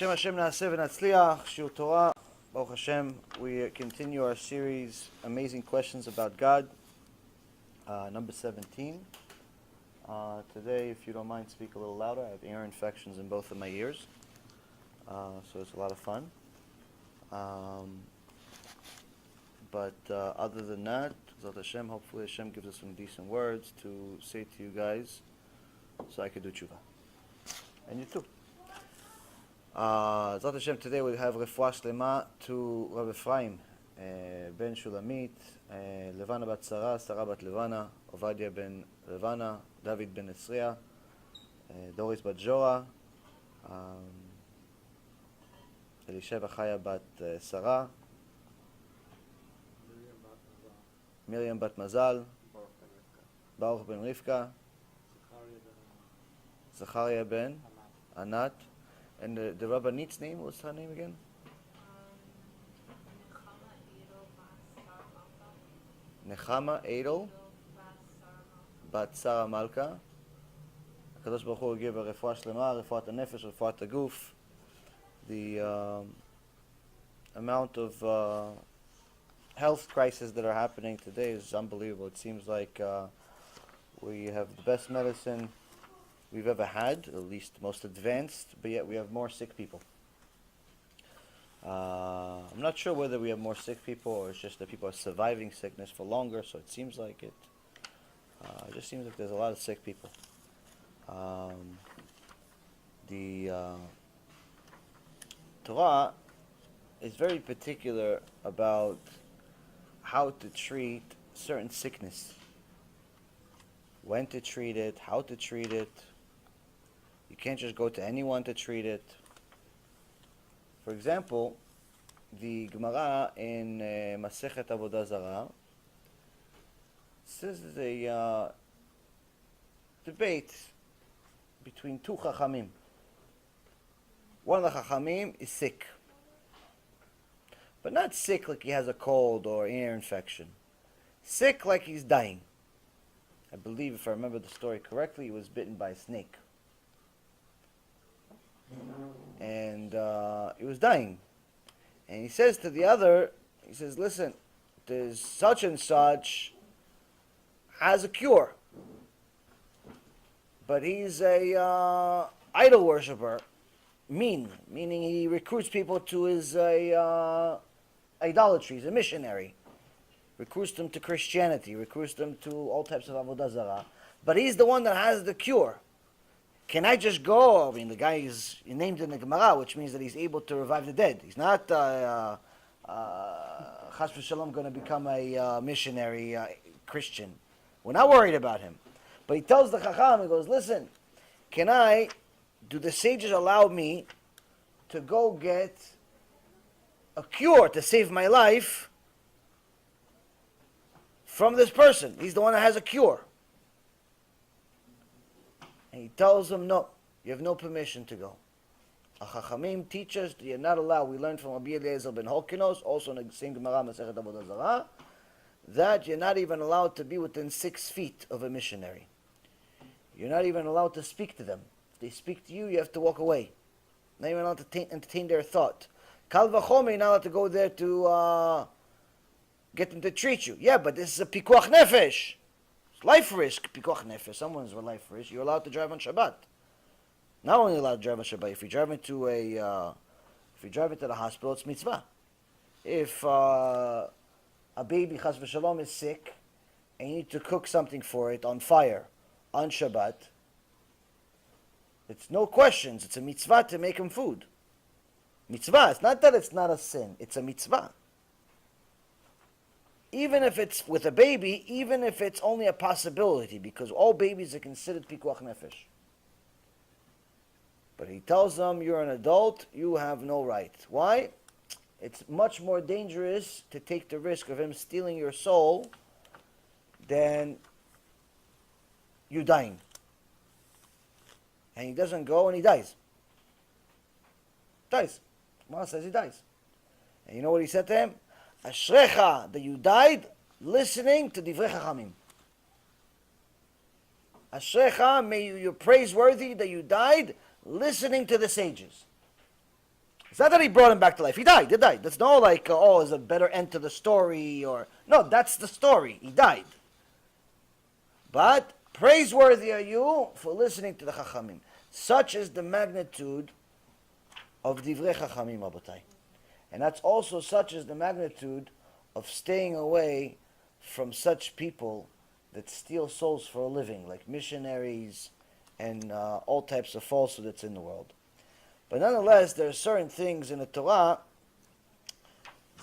B'Shem Hashem Na'aseh V'Natzliach, Shiur Torah. Baruch Hashem, we continue our series, Amazing Questions About God, number 17. Today, if you don't mind, speak a little louder. I have ear infections in both of my ears, so it's a lot of fun. But other than that, Zot Hashem, hopefully Hashem gives us some decent words to say to you guys, so I could do tshuva. And you too. Zot Hashem, today we have Refuah Shlema to Rav Ephraim ben Shulamit, Levana bat Sarah, Sarah bat Levana, Ovadia ben Levana, David ben Esriya, Doris bat Jora, Elisheva Chaya bat Sarah, Miriam bat Mazal, Baruch ben Rivka, Zachariah ben Anat. And the Rabbanit's name, what's her name again? Nechama Edel Bat Sarah Malka. HaKadosh Baruch Hu will give a refuah shlema, refuat hanefesh, refuat haguf. The amount of health crises that are happening today is unbelievable. It seems like we have the best medicine we've ever had, at least most advanced, but yet we have more sick people. I'm not sure whether we have more sick people or it's just that people are surviving sickness for longer, so it seems like it. It just seems like there's a lot of sick people. The Torah is very particular about how to treat certain sickness. When to treat it, how to treat it. You can't just go to anyone to treat it. For example, the Gemara in Masechet Avodah Zarah says there's a debate between two Chachamim. One of the Chachamim is sick, but not sick like he has a cold or ear infection. Sick like he's dying. I believe, if I remember the story correctly, he was bitten by a snake. And he was dying. And he says to the other, he says, listen, there's such and such has a cure. But he's a idol worshiper. Meaning he recruits people to his idolatry. He's a missionary. Recruits them to Christianity. Recruits them to all types of Avodah Zarah. But he's the one that has the cure. Can I just go? I mean, the guy is named in the Gemara, which means that he's able to revive the dead. He's not Chas v'Shalom going to become a missionary Christian. We're not worried about him. But he tells the Chacham, he goes, listen, do the sages allow me to go get a cure to save my life from this person? He's the one that has a cure. And he tells them, no, you have no permission to go. A Chachamim teach us that you're not allowed. We learned from Rabbi Eliezer ben Holkinos, also in the same Gemara, Masechet Avodah Zarah, that you're not even allowed to be within 6 feet of a missionary. You're not even allowed to speak to them. If they speak to you, you have to walk away. Not even allowed to entertain their thought. Kal v'chomer, you're not allowed to go there to get them to treat you. Yeah, but this is a pikuach nefesh. Life risk, pikuach nefesh. Someone's life risk. You're allowed to drive on Shabbat. Not only allowed to drive on Shabbat. If you drive into the hospital, it's mitzvah. If a baby chas v'shalom is sick and you need to cook something for it on fire on Shabbat, it's no questions. It's a mitzvah to make him food. Mitzvah. It's not that it's not a sin. It's a mitzvah. Even if it's with a baby, even if it's only a possibility, because all babies are considered pikuach nefesh. But he tells them, you're an adult, you have no right. Why? It's much more dangerous to take the risk of him stealing your soul than you dying. And he doesn't go and he dies. Dies. Gemara says he dies. And you know what he said to him? Ashrecha, that you died listening to Divrei Chachamim. Ashrecha, you're praiseworthy that you died listening to the sages. It's not that he brought him back to life. He died. He died. There's no like, oh, there's a better end to the story, or no. That's the story. He died. But praiseworthy are you for listening to the Chachamim. Such is the magnitude of Divrei Chachamim, Rabotai. And that's also such is the magnitude of staying away from such people that steal souls for a living, like missionaries and all types of falsehood that's in the world. But nonetheless, there are certain things in the Torah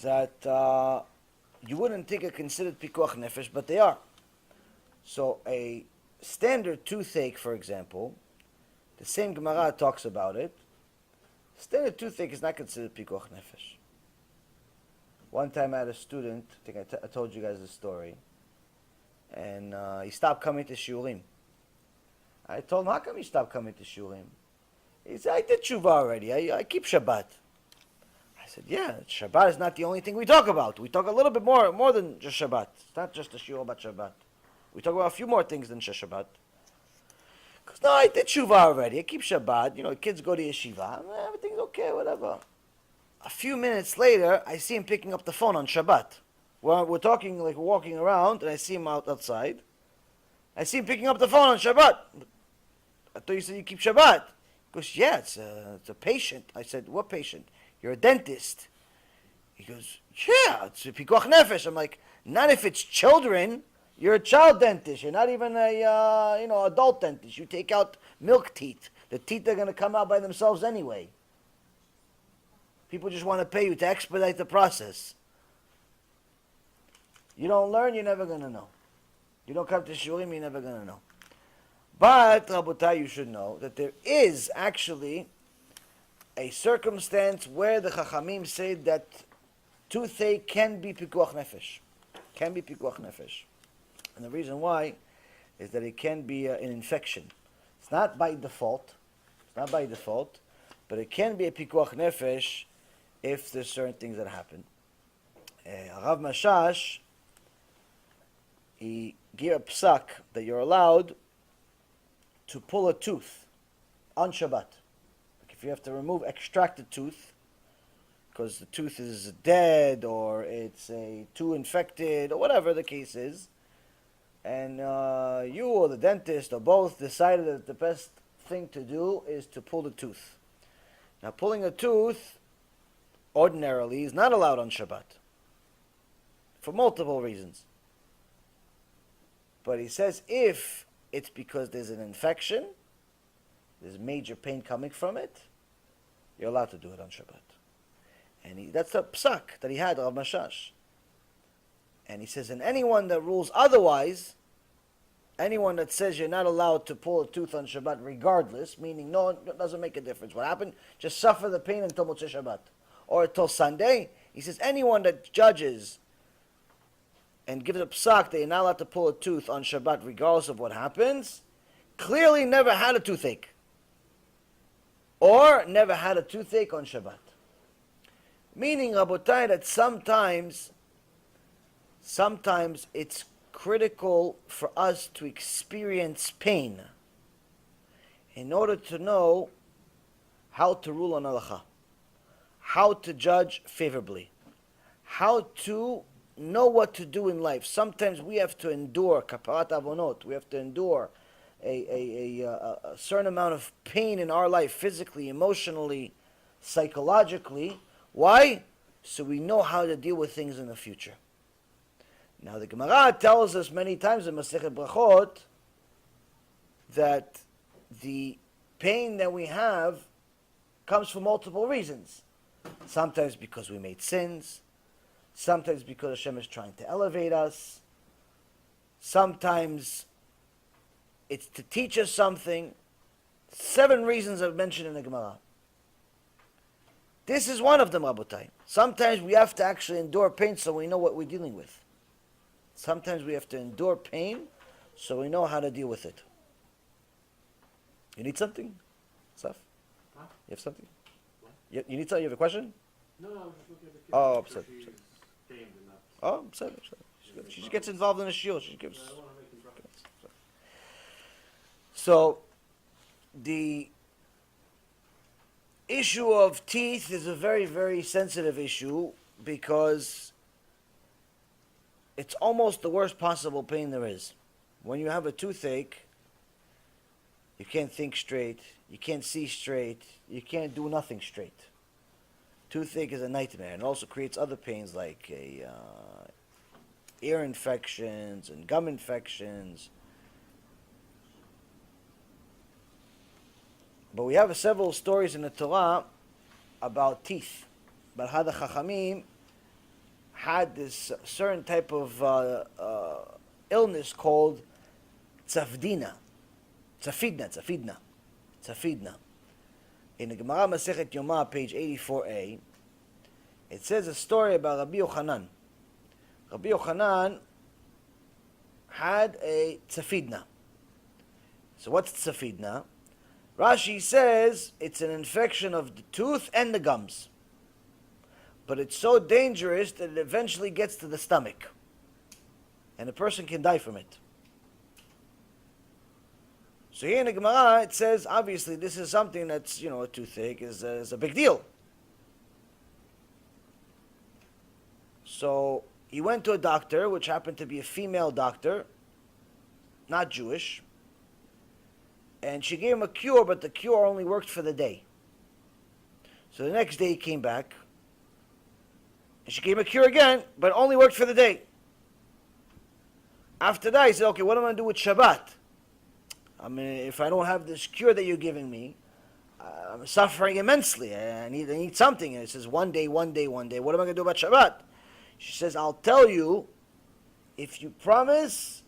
that you wouldn't think are considered pikuach nefesh, but they are. So a standard toothache, for example, the same Gemara talks about it. Standard toothache is not considered pikuach nefesh. One time I had a student, I think I told you guys the story, and he stopped coming to shiurim. I told him, how come you stopped coming to shiurim? He said, I did tshuva already. I keep Shabbat. I said, yeah, Shabbat is not the only thing we talk about. We talk a little bit more than just Shabbat. It's not just a shiur about Shabbat. We talk about a few more things than just Shabbat. Because, no, I did tshuva already. I keep Shabbat. You know, kids go to yeshiva. Everything's okay, whatever. A few minutes later, I see him picking up the phone on Shabbat. We're talking, like walking around, and I see him outside. I see him picking up the phone on Shabbat. I thought you said you keep Shabbat. He goes, yeah, it's a patient. I said, what patient? You're a dentist. He goes, yeah, it's a pikuach nefesh. I'm like, not if it's children. You're a child dentist. You're not even a adult dentist. You take out milk teeth. The teeth are going to come out by themselves anyway. People just want to pay you to expedite the process. You don't learn, you're never going to know. You don't come to shurim, you're never going to know. But, Rabotai, you should know that there is actually a circumstance where the Chachamim say that toothache can be pikuach nefesh. Can be pikuach nefesh. And the reason why is that it can be an infection. It's not by default. But it can be a pikuach nefesh if there's certain things that happen. Rav Mashash, he gave a psak that you're allowed to pull a tooth on Shabbat. Like if you have to extract a tooth, because the tooth is dead or it's too infected or whatever the case is, and you or the dentist or both decided that the best thing to do is to pull the tooth. Now pulling a tooth ordinarily is not allowed on Shabbat for multiple reasons. But he says if it's because there's an infection, there's major pain coming from it, you're allowed to do it on Shabbat. And that's the psak that he had, Rav Mashash. And he says, and anyone that rules otherwise, anyone that says you're not allowed to pull a tooth on Shabbat regardless, meaning no, it doesn't make a difference. What happened? Just suffer the pain until Motzei Shabbat. Or until Sunday. He says, anyone that judges and gives a psak that you're not allowed to pull a tooth on Shabbat regardless of what happens, clearly never had a toothache. Or never had a toothache on Shabbat. Meaning, Rabotai, that sometimes it's critical for us to experience pain in order to know how to rule on halacha, how to judge favorably, how to know what to do in life. Sometimes we have to endure kaparat avonot. We have to endure a certain amount of pain in our life, physically, emotionally, psychologically. Why? So we know how to deal with things in the future. Now the Gemara tells us many times in Masechet Brachot that the pain that we have comes for multiple reasons. Sometimes because we made sins, sometimes because Hashem is trying to elevate us, sometimes it's to teach us something. 7 reasons I've mentioned in the Gemara. This is one of them, Rabotai. Sometimes we have to actually endure pain so we know what we're dealing with. Sometimes we have to endure pain so we know how to deal with it. You need something? Saf? Huh? You have something? You need something? You have a question? No, I was just looking at the kid. Oh, I'm upset, sure she's upset. tamed enough. Oh, upset. She just gets involved in a shiur. She gives. I don't want to make him drunk. So, issue of teeth is a very, very sensitive issue because it's almost the worst possible pain there is. When you have a toothache, you can't think straight, you can't see straight, you can't do nothing straight. Toothache is a nightmare, and it also creates other pains like ear infections and gum infections. But we have several stories in the Torah about teeth, about how the Chachamim had this certain type of illness called tzafdina. Tzafidna. In the Gemara Masechet Yomah, page 84a, it says a story about Rabbi Yochanan. Rabbi Yochanan had a tzafidna. So what's tzafidna? Rashi says it's an infection of the tooth and the gums. But it's so dangerous that it eventually gets to the stomach. And a person can die from it. So here in the Gemara, it says, obviously, this is something that's, a toothache is a big deal. So he went to a doctor, which happened to be a female doctor, not Jewish, and she gave him a cure, but the cure only worked for the day. So the next day he came back, and she gave him a cure again, but it only worked for the day. After that, he said, okay, what am I going to do with Shabbat? I mean, if I don't have this cure that you're giving me, I'm suffering immensely. I need something. And it says, one day. What am I going to do about Shabbat? She says, I'll tell you if you promise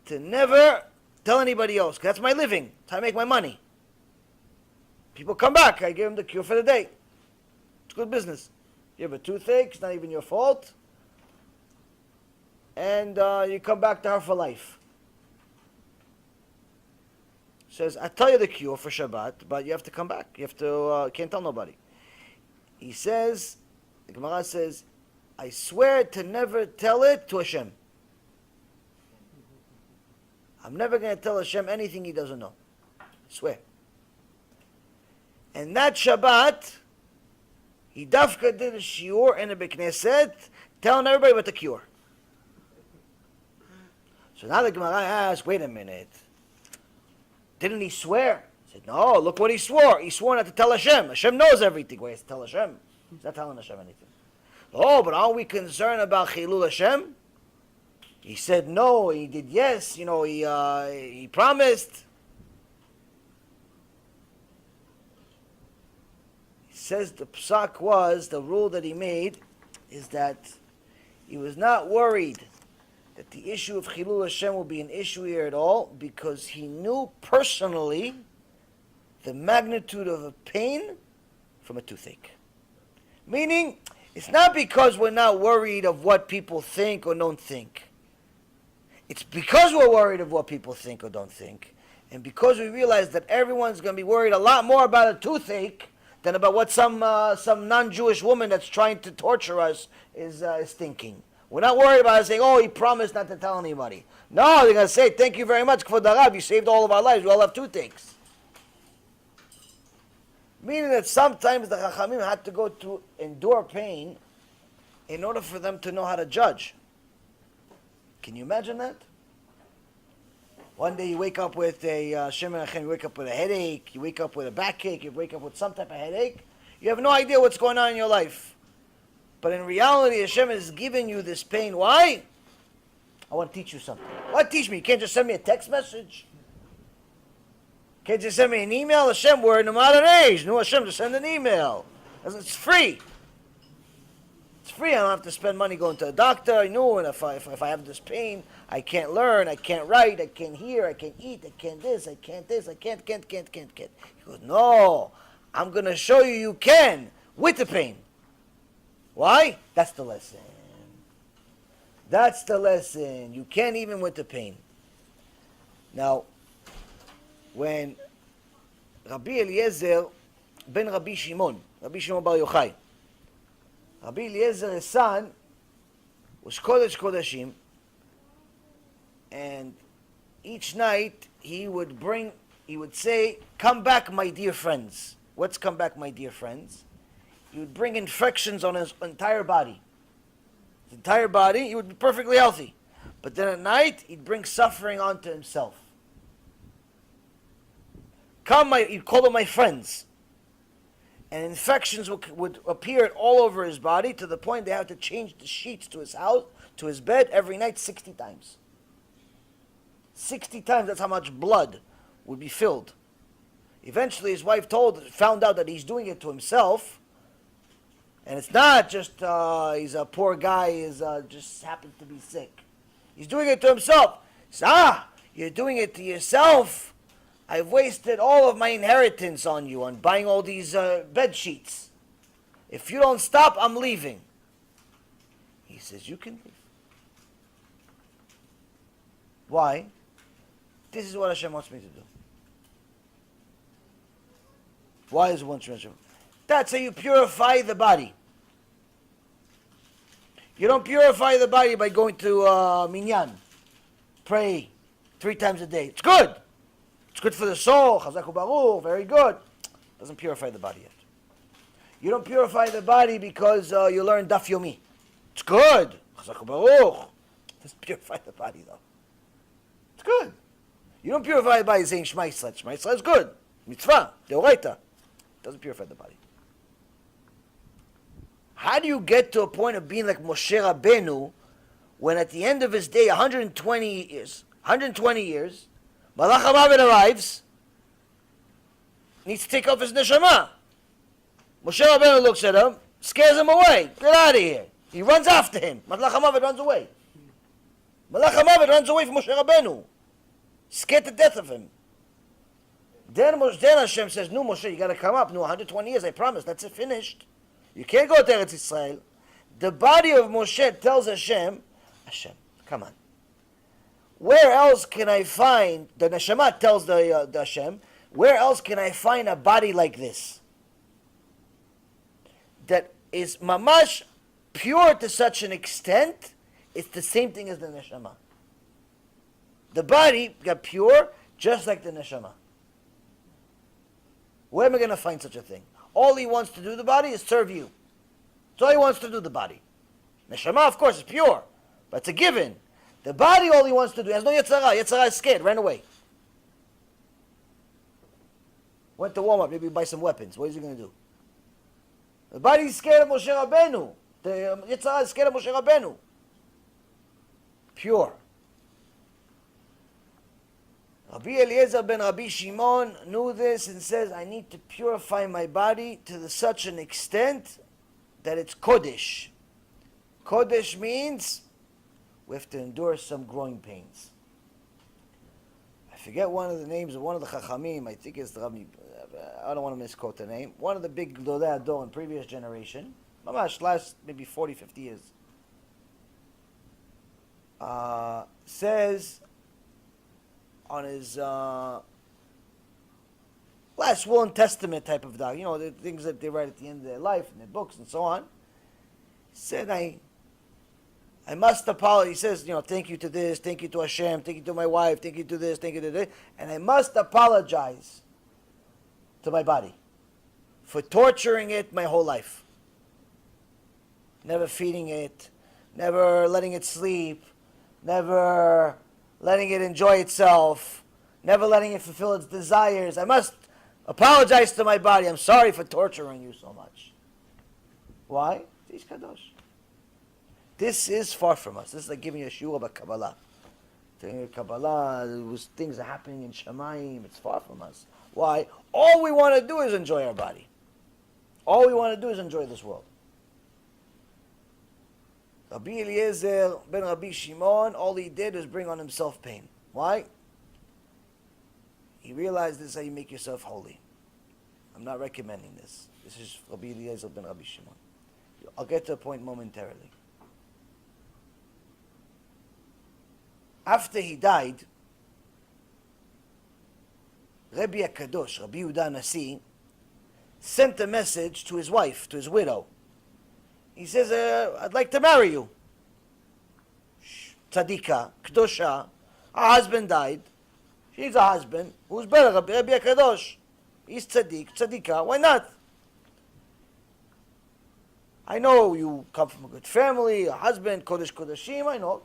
to never tell anybody else. 'Cause that's my living. That's how I make my money. People come back. I give them the cure for the day. It's good business. You have a toothache. It's not even your fault. And you come back to her for life. Says, I tell you the cure for Shabbat, but you have to come back. You have to, can't tell nobody. He says, the Gemara says, I swear to never tell it to Hashem. I'm never going to tell Hashem anything he doesn't know. I swear. And that Shabbat, he dafka did a shiur in the Bekneset, telling everybody about the cure. So now the Gemara asks, wait a minute. Didn't he swear? He said, no, look what he swore. He swore not to tell Hashem. Hashem knows everything. Why is tell Hashem? He's not telling Hashem anything. Oh, but aren't we concerned about Chilul Hashem? He said no, he did yes, he promised. He says the psak was, the rule that he made, is that he was not worried that the issue of Chilul Hashem will be an issue here at all, because he knew personally the magnitude of a pain from a toothache. Meaning, it's not because we're not worried of what people think or don't think. It's because we're worried of what people think or don't think, and because we realize that everyone's going to be worried a lot more about a toothache than about what some non-Jewish woman that's trying to torture us is thinking. We're not worried about it saying, oh, he promised not to tell anybody. No, they're going to say, thank you very much, Kvod Harav, you saved all of our lives. We all have toothaches. Meaning that sometimes the Chachamim had to go to endure pain in order for them to know how to judge. Can you imagine that? One day you wake up with a you wake up with a headache, you wake up with a backache, you wake up with some type of headache. You have no idea what's going on in your life. But in reality, Hashem is giving you this pain. Why? I want to teach you something. What teach me? You can't just send me a text message. Can't just send me an email. Hashem, we're in a modern age. No, Hashem, just send an email. It's free. It's free. I don't have to spend money going to a doctor. I know, and if I have this pain, I can't learn, I can't write, I can't hear, I can't eat, I can't this, I can't. He goes, no, I'm going to show you can with the pain. Why? That's the lesson. That's the lesson. You can't even with the pain. Now, when Rabbi Eliezer ben Rabbi Shimon Bar Yochai, Rabbi Eliezer's son was Kodesh Kodashim, and each night he would say, come back, my dear friends. what's come back, my dear friends? He would bring infections on his entire body. His entire body, he would be perfectly healthy. But then at night, he'd bring suffering onto himself. He'd call them my friends. And infections would appear all over his body to the point they had to change the sheets to his house, to his bed every night 60 times. 60 times, that's how much blood would be filled. Eventually his wife found out that he's doing it to himself. And it's not just he's a poor guy, he's just happens to be sick. He's doing it to himself. He says, you're doing it to yourself. I've wasted all of my inheritance on you, on buying all these bed sheets. If you don't stop, I'm leaving. He says, you can leave. Why? This is what Hashem wants me to do. Why is one Hashem? That's how you purify the body. You don't purify the body by going to minyan. Pray 3 times a day. It's good. It's good for the soul. Chazak u'baruch. Very good. Doesn't purify the body yet. You don't purify the body because you learn daf yomi. It's good. Chazak u'baruch. Doesn't purify the body though. It's good. You don't purify the body saying Shema Yisrael. Shema Yisrael is good. Mitzvah. Deoraita. Doesn't purify the body. How do you get to a point of being like Moshe Rabbeinu when at the end of his day, 120 years, Malach HaMavet arrives, needs to take off his neshama. Moshe Rabbeinu looks at him, scares him away. Get out of here. He runs after him. Malach HaMavet runs away. Malach HaMavet runs away from Moshe Rabbeinu. Scared to death of him. Then Hashem says, no, Moshe, you got to come up. No, 120 years, I promise. That's it, finished. You can't go to Eretz Yisrael. The body of Moshe tells Hashem, come on. Where else can I find, the Neshama tells the Hashem, where else can I find a body like this? That is mamash pure to such an extent, it's the same thing as the Neshama. The body got pure just like the Neshama. Where am I going to find such a thing? All he wants to do, the body, is serve you. That's all he wants to do, the body. Neshama, of course, is pure. But it's a given. The body, all he wants to do, has no Yetzirah. Yetzirah is scared, ran away. Went to Walmart, maybe buy some weapons. What is he going to do? The body is scared of Moshe Rabbeinu. The Yetzirah is scared of Moshe Rabbeinu. Pure. Rabbi Eliezer ben Rabbi Shimon knew this and says, I need to purify my body to such an extent that it's Kodesh. Kodesh means we have to endure some growing pains. I forget one of the names of one of the Chachamim, I think it's the Rabbi, I don't want to misquote the name, one of the big Gedolei Hador in previous generation, mamash, last maybe 40, 50 years, says on his last will and testament type of dog, the things that they write at the end of their life in their books and so on, said, I must apologize. He says, thank you to this, thank you to Hashem, thank you to my wife, thank you to this, thank you to this, and I must apologize to my body for torturing it my whole life. Never feeding it, never letting it sleep, never letting it enjoy itself, never letting it fulfill its desires. I must apologize to my body. I'm sorry for torturing you so much. Why? Ish Kadosh. This is far from us. This is like giving a shiur about Kabbalah. Kabbalah, things are happening in Shamayim. It's far from us. Why? All we want to do is enjoy our body. All we want to do is enjoy this world. Rabbi Eliezer ben Rabbi Shimon, all he did was bring on himself pain. Why? He realized this is how you make yourself holy. I'm not recommending this. This is Rabbi Eliezer ben Rabbi Shimon. I'll get to a point momentarily. After he died, Rabbi HaKadosh, Rabbi Yehuda Nasi, sent a message to his wife, to his widow. He says, I'd like to marry you. Tzadika, Kedosha, her husband died. She's a husband. Who's better, Rabbi HaKadosh? He's tzaddik, tzaddikah. Why not? I know you come from a good family, a husband, kodesh kodeshim. I know.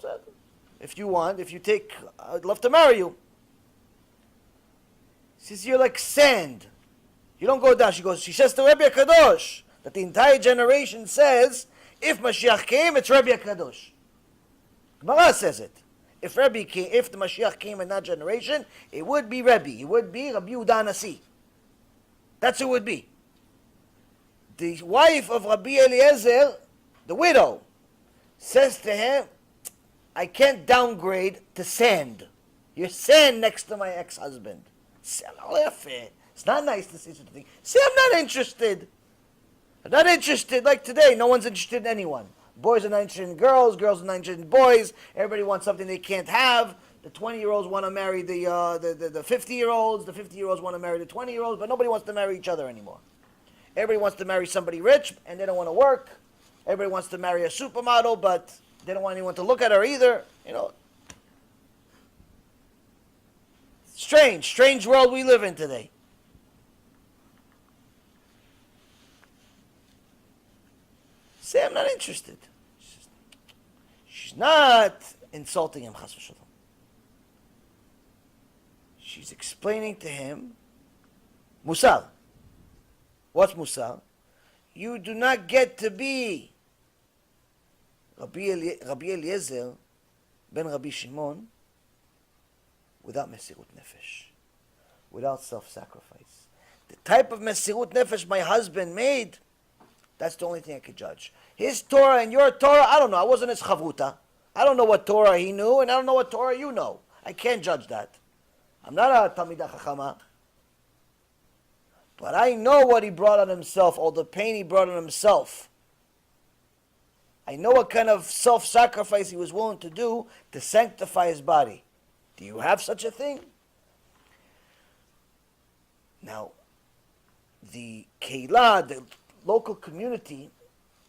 If you want, if you take, I'd love to marry you. He says, you're like sand. You don't go down. She says to Rebbe Kadosh that the entire generation says, if Mashiach came, it's Rebbe Kadosh. Gemara says it. If the Mashiach came in that generation, it would be Rebbe. It would be Rabbi Yehuda Nasi. That's who it would be. The wife of Rabbi Eliezer, the widow, says to him, I can't downgrade to sand. You're sand next to my ex-husband. It's not nice to say such a thing. Say, I'm not interested. I'm not interested. Like today, no one's interested in anyone. Boys are not interested in girls. Girls are not interested in boys. Everybody wants something they can't have. The 20-year-olds want to marry the 50-year-olds. The 50-year-olds want to marry the 20-year-olds. But nobody wants to marry each other anymore. Everybody wants to marry somebody rich, and they don't want to work. Everybody wants to marry a supermodel, but they don't want anyone to look at her either. Strange world we live in today. Say, I'm not interested. She's not insulting him, chas v'shalom. She's explaining to him, Musar. What's Musar? You do not get to be Rabbi Eliezer ben Rabbi Shimon without Mesirut Nefesh, without self-sacrifice. The type of Mesirut Nefesh my husband made, that's the only thing I could judge. His Torah and your Torah, I don't know. I wasn't his chavruta. I don't know what Torah he knew, and I don't know what Torah you know. I can't judge that. I'm not a Talmidah Chachama. But I know what he brought on himself, all the pain he brought on himself. I know what kind of self-sacrifice he was willing to do to sanctify his body. Do you have such a thing? Now, the Keilah, the local community,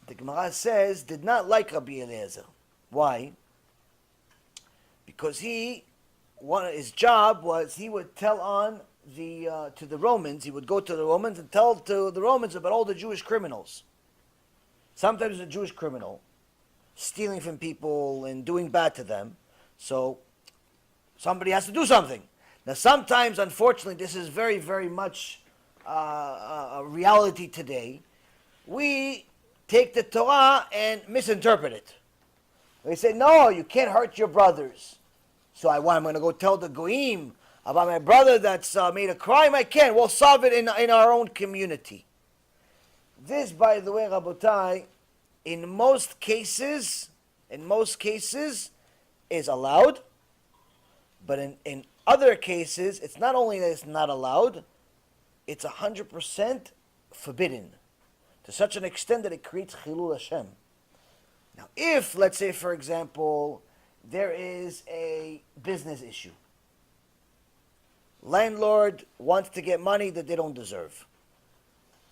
the Gemara says, did not like Rabbi Eliezer. Why? Because his job was he would tell on to the Romans, he would go to the Romans and tell to the Romans about all the Jewish criminals. Sometimes a Jewish criminal stealing from people and doing bad to them, so somebody has to do something. Now sometimes, unfortunately, this is very, very much a reality today. We take the Torah and misinterpret it. We say, no, you can't hurt your brothers. So I'm going to go tell the Goyim about my brother that's made a crime. I can't. We'll solve it in our own community. This, by the way, Rabotai, in most cases, is allowed. But in other cases, it's not only that it's not allowed, it's 100% forbidden. To such an extent that it creates Chilul Hashem. Now, if, let's say, for example, there is a business issue. Landlord wants to get money that they don't deserve.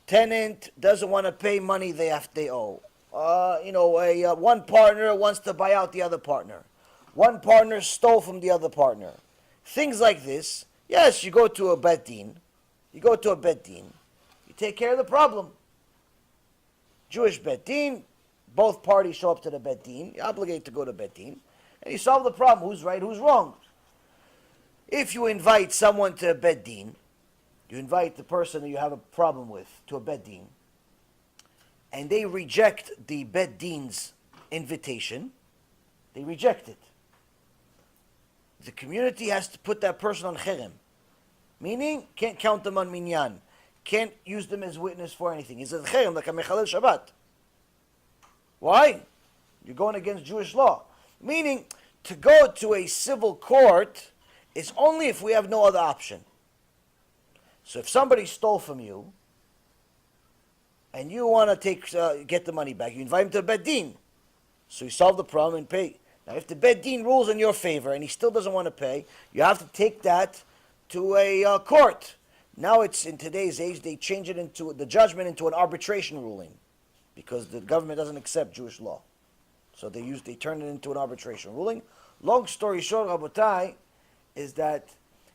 Tenant doesn't want to pay money they owe. One partner wants to buy out the other partner. One partner stole from the other partner. Things like this. Yes, you go to a bet din. You take care of the problem. Jewish bet din. Both parties show up to the bet din. You're obligated to go to bet din. And you solve the problem. Who's right, who's wrong. If you invite someone to a bet din, you invite the person that you have a problem with to a bet din, and they reject the bet din's invitation, they reject it. The community has to put that person on cherem, meaning can't count them on minyan, can't use them as witness for anything. He's a cherem like a mechalel Shabbat. Why? You're going against Jewish law. Meaning, to go to a civil court is only if we have no other option. So if somebody stole from you, and you want to get the money back, you invite him to the bet din. So you solve the problem and pay. Now, if the bet din rules in your favor and he still doesn't want to pay, you have to take that to a court. Now it's in today's age, they change it into the judgment into an arbitration ruling, because the government doesn't accept Jewish law. So they turn it into an arbitration ruling. Long story short, Rabotai, is that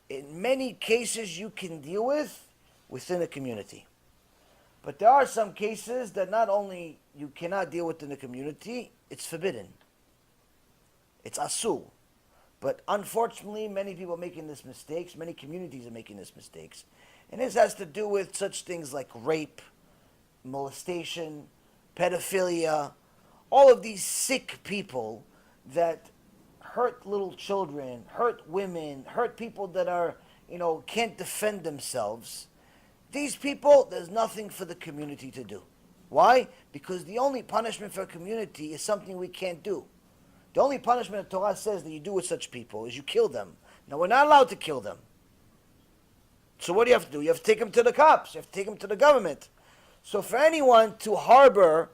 in many cases you can deal with within a community. But there are some cases that not only you cannot deal with in the community, it's forbidden. It's asur. But unfortunately, many people are making these mistakes. Many communities are making these mistakes. And this has to do with such things like rape, molestation, pedophilia, all of these sick people that hurt little children, hurt women, hurt people that are, can't defend themselves. These people, there's nothing for the community to do. Why? Because the only punishment for a community is something we can't do. The only punishment the Torah says that you do with such people is you kill them. Now, we're not allowed to kill them. So what do you have to do? You have to take them to the cops. You have to take them to the government. So for anyone to harbor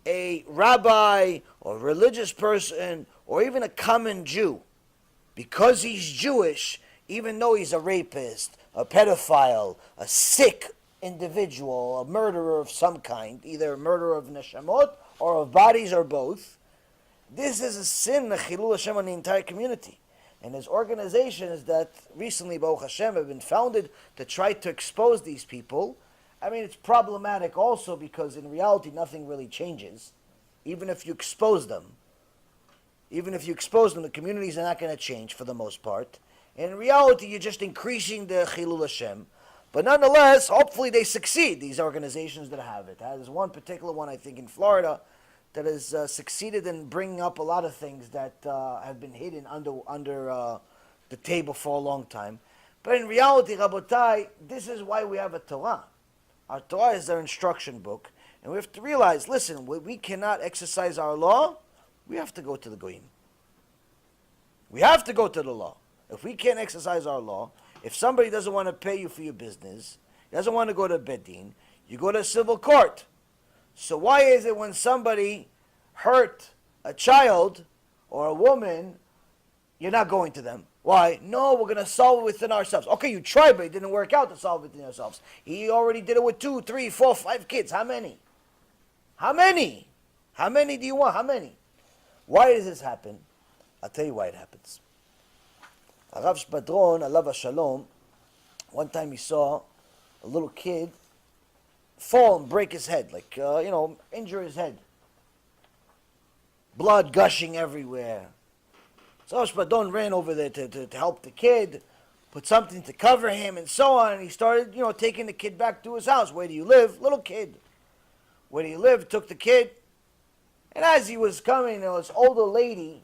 a rabbi or a religious person or even a common Jew, because he's Jewish, even though he's a rapist, a pedophile, a sick individual, a murderer of some kind, either a murderer of neshamot or of bodies or both, this is a sin, a chilul Hashem on the entire community. And there's organizations that recently, Baruch Hashem, have been founded to try to expose these people. I mean, it's problematic also because in reality nothing really changes. Even if you expose them. The communities are not going to change for the most part. In reality, you're just increasing the chilul Hashem. But nonetheless, hopefully they succeed, these organizations that have it. There's one particular one, I think, in Florida that has succeeded in bringing up a lot of things that have been hidden under the table for a long time. But in reality, Rabotai, this is why we have a Torah. Our Torah is our instruction book. And we have to realize, listen, we cannot exercise our law, we have to go to the Goyim. We have to go to the law. If we can't exercise our law, if somebody doesn't want to pay you for your business, he doesn't want to go to Bedin, you go to civil court. So why is it when somebody hurt a child or a woman, you're not going to them? Why? No, we're going to solve it within ourselves. Okay, you tried, but it didn't work out to solve it within yourselves. He already did it with 2, 3, 4, 5 kids. How many? How many? How many do you want? How many? Why does this happen? I'll tell you why it happens. Rav Shpadron, alav hashalom, one time he saw a little kid fall and break his head, injure his head. Blood gushing everywhere. So Shpadron ran over there to help the kid, put something to cover him and so on, and he started, taking the kid back to his house. Where do you live? Little kid. Where do you live? Took the kid. And as he was coming, this older lady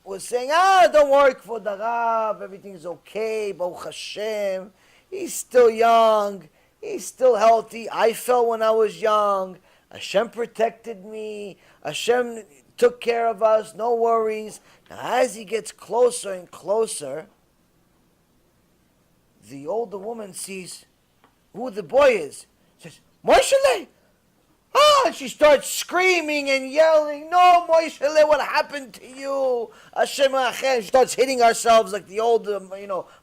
was saying, don't worry, Kvod Harav, everything's okay, Baruch Hashem. He's still young, he's still healthy. I fell when I was young. Hashem protected me. Hashem took care of us, no worries. Now as he gets closer and closer, the older woman sees who the boy is. Says, Moshe! And she starts screaming and yelling, no, Moshe, what happened to you? Hashem Achem. She starts hitting ourselves like the old,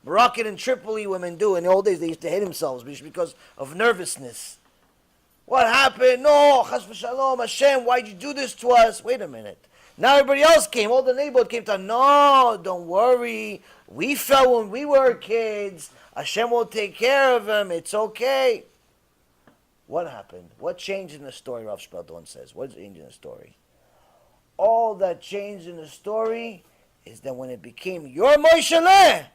Moroccan and Tripoli women do. In the old days, they used to hit themselves because of nervousness. What happened? No, Chas v'shalom, Hashem, why'd you do this to us? Wait a minute. Now everybody else came. All the neighborhood came to, no, don't worry. We fell when we were kids. Hashem will take care of him. It's okay. What happened? What changed in the story, Rav Shpadron says? What changed in the story? All that changed in the story is that when it became your Moshe,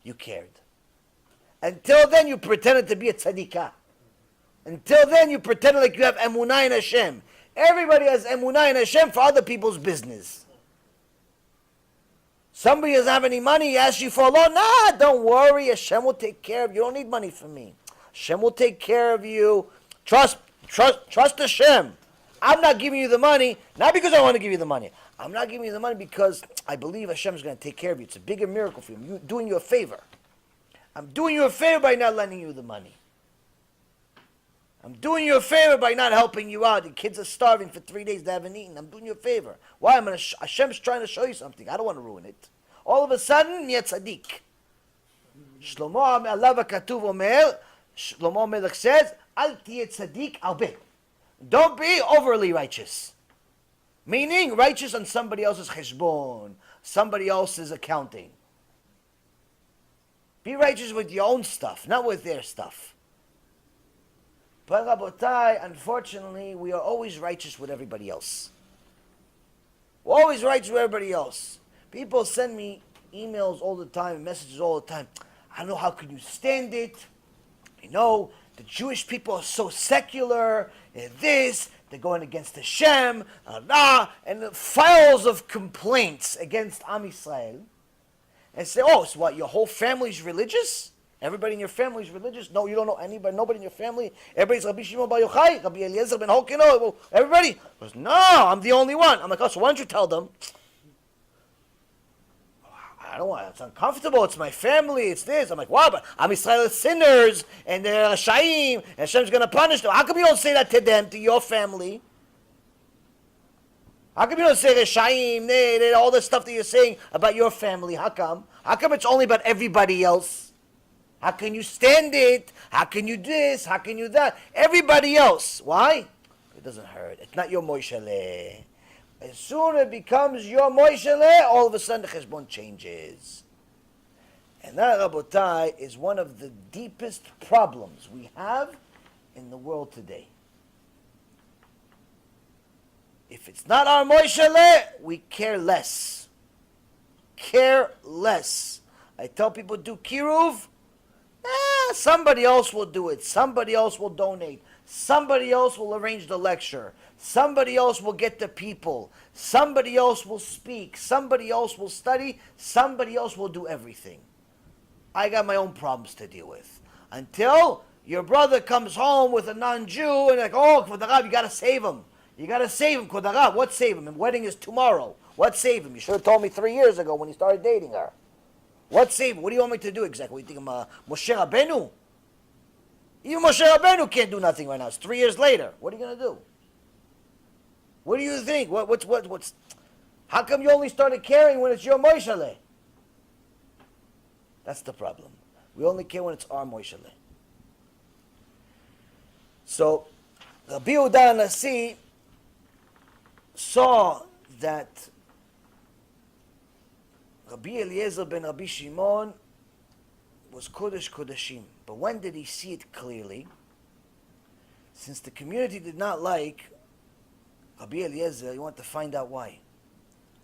you cared. Until then, you pretended to be a tzadikah. Until then, you pretended like you have emunah in Hashem. Everybody has emunah in Hashem for other people's business. Somebody doesn't have any money, he asks you for a loan. Nah, don't worry, Hashem will take care of you. You don't need money from me. Hashem will take care of you. Trust Hashem. I'm not giving you the money, not because I want to give you the money. I'm not giving you the money because I believe Hashem is going to take care of you. It's a bigger miracle for you. I'm doing you a favor. I'm doing you a favor by not lending you the money. I'm doing you a favor by not helping you out. The kids are starving for 3 days, they haven't eaten. I'm doing you a favor. Why? Hashem's trying to show you something. I don't want to ruin it. All of a sudden, you're tzaddik. Shlomo Alav HaKatuv Omer, Shlomo Melech says, Al tiyeh tzaddik arbe. Don't be overly righteous. Meaning, righteous on somebody else's cheshbon, somebody else's accounting. Be righteous with your own stuff, not with their stuff. But Rabotai, unfortunately, we are always righteous with everybody else. We're always righteous with everybody else. People send me emails all the time, messages all the time. I don't know, how can you stand it? You know, the Jewish people are so secular, and this, they're going against Hashem, and the files of complaints against Am Yisrael. And say, oh, so what, your whole family's religious? Everybody in your family is religious? No, you don't know anybody, nobody in your family? Everybody's Rabbi Shimon Bar Yochai, Rabbi Eliezer ben Hokino, everybody? He goes, no, I'm the only one. I'm like, oh, so why don't you tell them? I don't want, it's uncomfortable, it's my family, it's this. I'm like, wow, but Am Yisrael is sinners, and they're Rashaim, and Hashem's going to punish them. How come you don't say that to them, to your family? How come you don't say Reshaim, all the stuff that you're saying about your family? How come? How come it's only about everybody else? How can you stand it? How can you this? How can you that? Everybody else. Why? It doesn't hurt. It's not your Moishele. As soon as it becomes your Moishele, all of a sudden the cheshbon changes. And that, Rabotai, is one of the deepest problems we have in the world today. If it's not our Moishele, we care less. Care less. I tell people, do Kiruv. Somebody else will do it. Somebody else will donate. Somebody else will arrange the lecture. Somebody else will get the people. Somebody else will speak. Somebody else will study. Somebody else will do everything. I got my own problems to deal with. Until your brother comes home with a non-Jew and like, oh, Kvod Harav, you got to save him. You got to save him, Kvod Harav. What save him? And wedding is tomorrow. What save him? You should have told me 3 years ago when you started dating her. What save him? What do you want me to do exactly? You think I'm Moshe Rabbeinu? Even Moshe Rabbeinu can't do nothing right now. It's 3 years later. What are you going to do? What do you think? What's? How come you only started caring when it's your Moishele? That's the problem. We only care when it's our Moishele. So, Rabbi Yehuda Nasi saw that Rabbi Eliezer ben Rabbi Shimon was Kodesh Kodeshim. But when did he see it clearly? Since the community did not like Rabbi Eliezer, he wanted to find out why.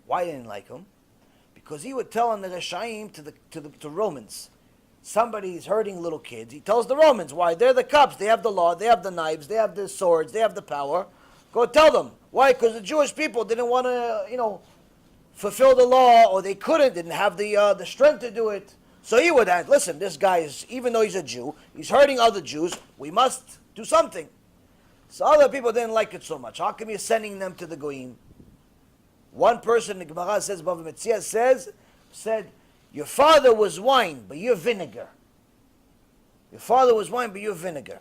Why they didn't like him? Because he would tell on the Reshaim to Romans. Somebody is hurting little kids. He tells the Romans why. They're the cops. They have the law. They have the knives. They have the swords. They have the power. Go tell them. Why? Because the Jewish people didn't want to, fulfill the law, or they didn't have the strength to do it. So he would ask, listen, this guy is, even though he's a Jew, he's hurting other Jews. We must do something. So other people didn't like it so much. How come you're sending them to the Goyim? One person, the Gemara says, Bava Metzia said, your father was wine, but you're vinegar. Your father was wine, but you're vinegar.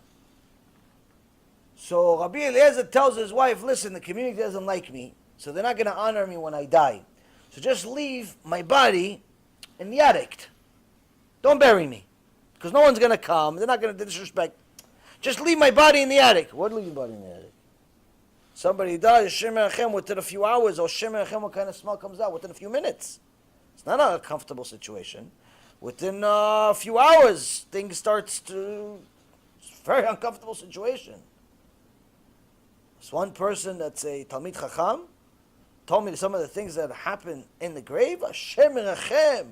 So Rabbi Eliezer tells his wife, listen, the community doesn't like me, so they're not going to honor me when I die. So just leave my body in the attic. Don't bury me, because no one's going to come. They're not going to disrespect. Just leave my body in the attic. What leave your body in the attic? Somebody dies, Shem Erachem, within a few hours, or Shem Erachem, what kind of smell comes out? Within a few minutes. It's not a comfortable situation. Within a few hours, things starts to... It's a very uncomfortable situation. This one person that's a Talmid Chacham told me some of the things that happen in the grave. Hashem Erachem.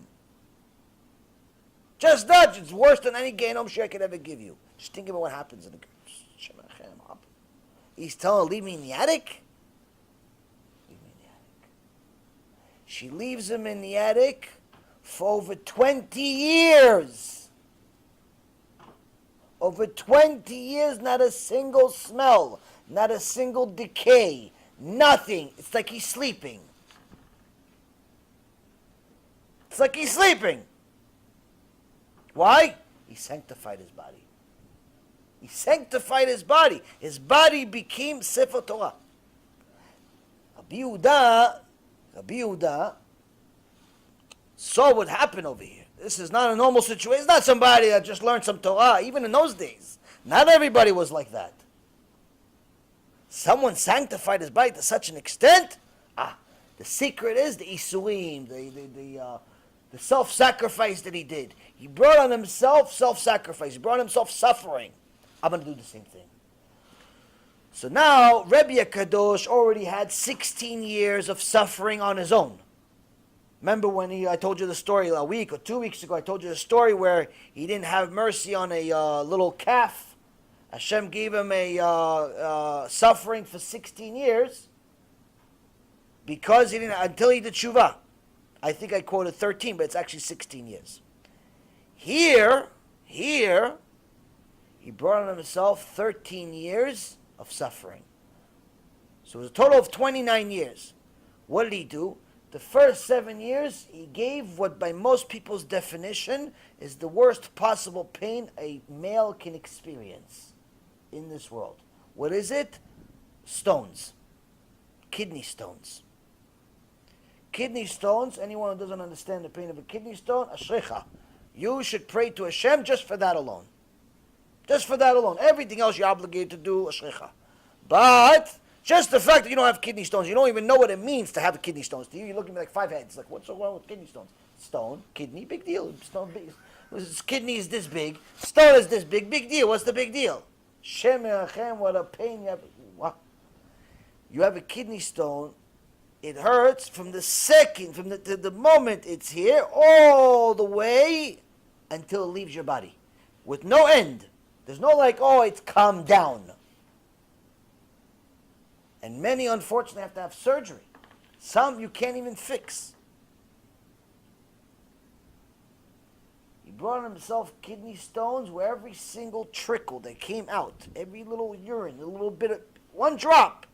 Just that, it's worse than any Gehenom share I could ever give you. Just think about what happens in the grave. Hashem Erachem. He's telling her, leave me in the attic? Leave me in the attic. She leaves him in the attic for over 20 years. Over 20 years, not a single smell, not a single decay, nothing. It's like he's sleeping. It's like he's sleeping. Why? He sanctified his body. He sanctified his body. His body became Sefer Torah. Rabbi Yehuda saw what happened over here. This is not a normal situation. It's not somebody that just learned some Torah. Even in those days, not everybody was like that. Someone sanctified his body to such an extent. The secret is the Isurim, the self-sacrifice that he did. He brought on himself self-sacrifice. He brought on himself suffering. I'm going to do the same thing. So now, Rebbe Kadosh already had 16 years of suffering on his own. Remember when I told you the story a week or 2 weeks ago, I told you the story where he didn't have mercy on a little calf. Hashem gave him a suffering for 16 years because he didn't, until he did tshuva. I think I quoted 13, but it's actually 16 years. Here, he brought on himself 13 years of suffering. So it was a total of 29 years. What did he do? The first 7 years, he gave what by most people's definition is the worst possible pain a male can experience in this world. What is it? Stones. Kidney stones. Kidney stones, anyone who doesn't understand the pain of a kidney stone, ashrecha. You should pray to Hashem just for that alone. Just for that alone. Everything else you're obligated to do, ashrecha. But just the fact that you don't have kidney stones, you don't even know what it means to have kidney stones. To you, you're looking at me like 5 heads. Like, what's so wrong with kidney stones? Stone, kidney, big deal. Stone, big. Kidney is this big. Stone is this big. Big deal. What's the big deal? Shem Yerachem, what a pain you have. What? You have a kidney stone. It hurts from the second, from the moment it's here, all the way until it leaves your body, with no end. There's no like, oh, it's calmed down. And many, unfortunately, have to have surgery. Some you can't even fix. He brought on himself kidney stones where every single trickle that came out, every little urine, a little bit of, one drop,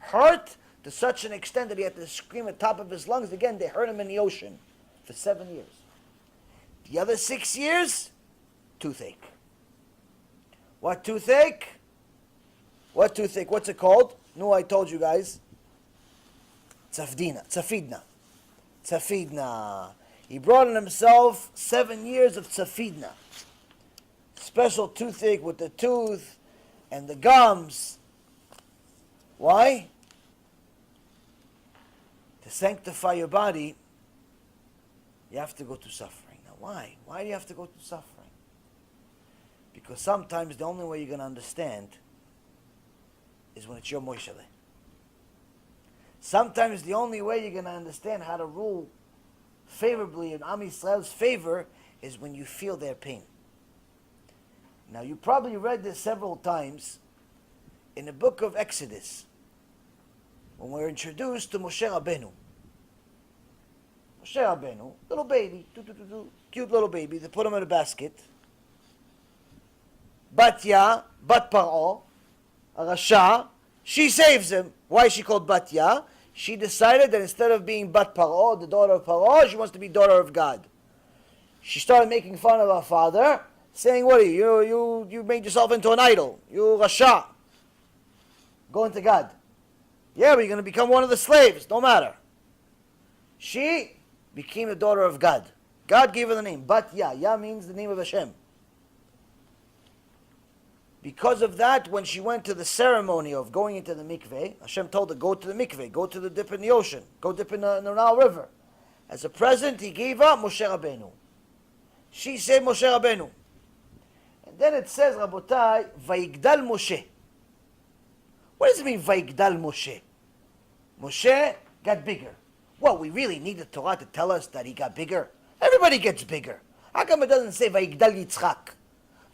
hurt to such an extent that he had to scream at the top of his lungs. Again, they hurt him in the ocean for 7 years. The other 6 years, toothache. What toothache? What toothache? What's it called? No, I told you guys. Tzafidna. He brought on himself 7 years of tzafidna. Special toothache with the tooth and the gums. Why? To sanctify your body, you have to go through suffering. Now, why? Why do you have to go through suffering? Because sometimes the only way you're going to understand is when it's your moishale. Sometimes the only way you're going to understand how to rule favorably in Am Yisrael's favor is when you feel their pain. Now, you probably read this several times in the book of Exodus, when we're introduced to Moshe Rabbeinu. Moshe Rabbeinu, little baby, cute little baby, they put him in a basket. Batya, Bat Paro, a Rasha, she saves him. Why is she called Batya? She decided that instead of being Bat Paro, the daughter of Paro, she wants to be daughter of God. She started making fun of her father, saying, what are you? You made yourself into an idol. You Rasha. Going to God. Yeah, but you're going to become one of the slaves. No matter. She became the daughter of God. God gave her the name. Batya. Ya means the name of Hashem. Because of that, when she went to the ceremony of going into the mikveh, Hashem told her, go to the mikveh, go to the dip in the ocean, go dip in the Nile River. As a present, he gave her Moshe Rabbeinu. She said Moshe Rabbeinu. And then it says, Rabotai, Vayigdal Moshe. What does it mean, Vayigdal Moshe? Moshe got bigger. Well, we really need the Torah to tell us that he got bigger. Everybody gets bigger. How come it doesn't say Vayigdal Yitzchak,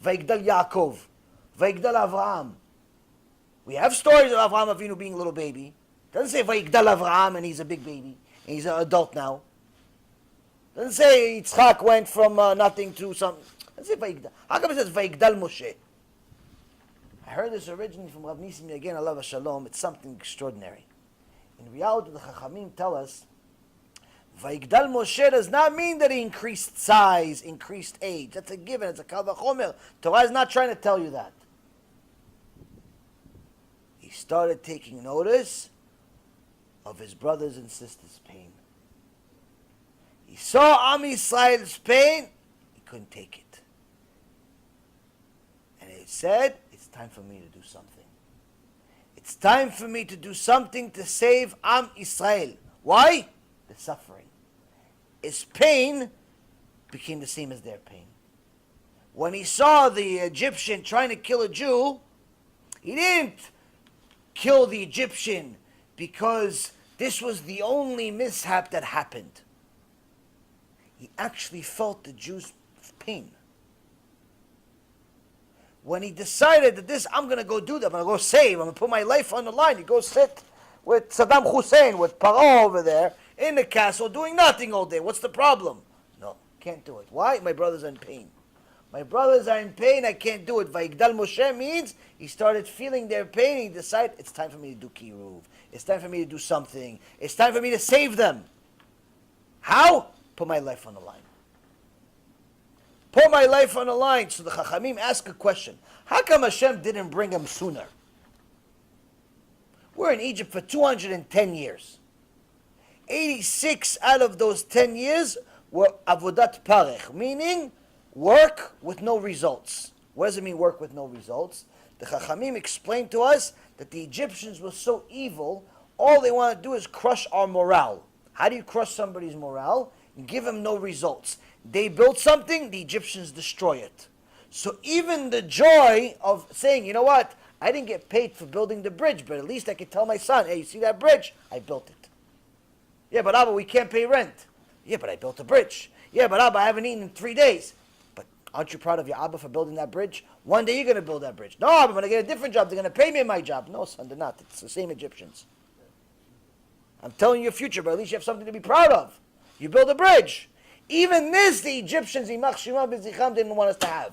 Vayigdal Yaakov, Vayigdal Avraham? We have stories of Avraham Avinu being a little baby. It doesn't say Vayigdal Avraham and he's a big baby and he's an adult now. It doesn't say Yitzchak went from nothing to something. It doesn't say Vayigdal. How come it says Vayigdal Moshe? I heard this originally from Rav Nissim again, alav shalom. It's something extraordinary. In reality, the Chachamim tell us, Vayigdal Moshe does not mean that he increased size, increased age. That's a given. It's a kal vachomer. Torah is not trying to tell you that. He started taking notice of his brothers and sisters' pain. He saw Am Yisrael's pain. He couldn't take it. And he said, it's time for me to do something. It's time for me to do something to save Am Yisrael. Why? The suffering. His pain became the same as their pain. When he saw the Egyptian trying to kill a Jew, he didn't kill the Egyptian because this was the only mishap that happened. He actually felt the Jew's pain. When he decided that this, I'm going to go do that, I'm going to go save, I'm going to put my life on the line, he goes sit with Saddam Hussein, with Paro over there, in the castle, doing nothing all day. What's the problem? No, can't do it. Why? My brothers are in pain. My brothers are in pain, I can't do it. Vayigdal Moshe means he started feeling their pain, and he decided, it's time for me to do kiruv. It's time for me to do something. It's time for me to save them. How? Put my life on the line. Put my life on the line. So the Chachamim ask a question. How come Hashem didn't bring him sooner? We're in Egypt for 210 years. 86 out of those 10 years were avodat parech, meaning work with no results. What does it mean, work with no results? The Chachamim explained to us that the Egyptians were so evil, all they want to do is crush our morale. How do you crush somebody's morale? You give them no results. They build something, the Egyptians destroy it. So even the joy of saying, you know what, I didn't get paid for building the bridge, but at least I can tell my son, hey, you see that bridge? I built it. Yeah, but Abba, we can't pay rent. Yeah, but I built a bridge. Yeah, but Abba, I haven't eaten in 3 days. But aren't you proud of your Abba for building that bridge? One day you're going to build that bridge. No, Abba, I'm going to get a different job. They're going to pay me in my job. No, son, they're not. It's the same Egyptians. I'm telling you your future, but at least you have something to be proud of. You build a bridge. Even this, the Egyptians, Imach Shema B'zicham, didn't want us to have.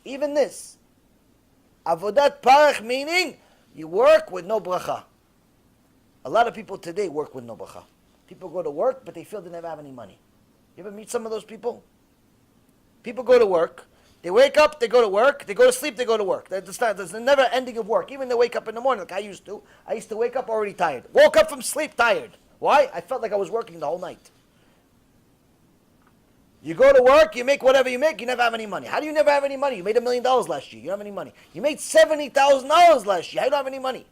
Even this. Avodat parach, meaning you work with no bracha. A lot of people today work with no bracha. People go to work, but they feel they never have any money. You ever meet some of those people? People go to work. They wake up, they go to work. They go to sleep, they go to work. There's a never ending of work. Even they wake up in the morning like I used to. I used to wake up already tired. Woke up from sleep tired. Why? I felt like I was working the whole night. You go to work, you make whatever you make, you never have any money. How do you never have any money? You made $1 million last year. You don't have any money. You made $70,000 last year. How do you don't have any money?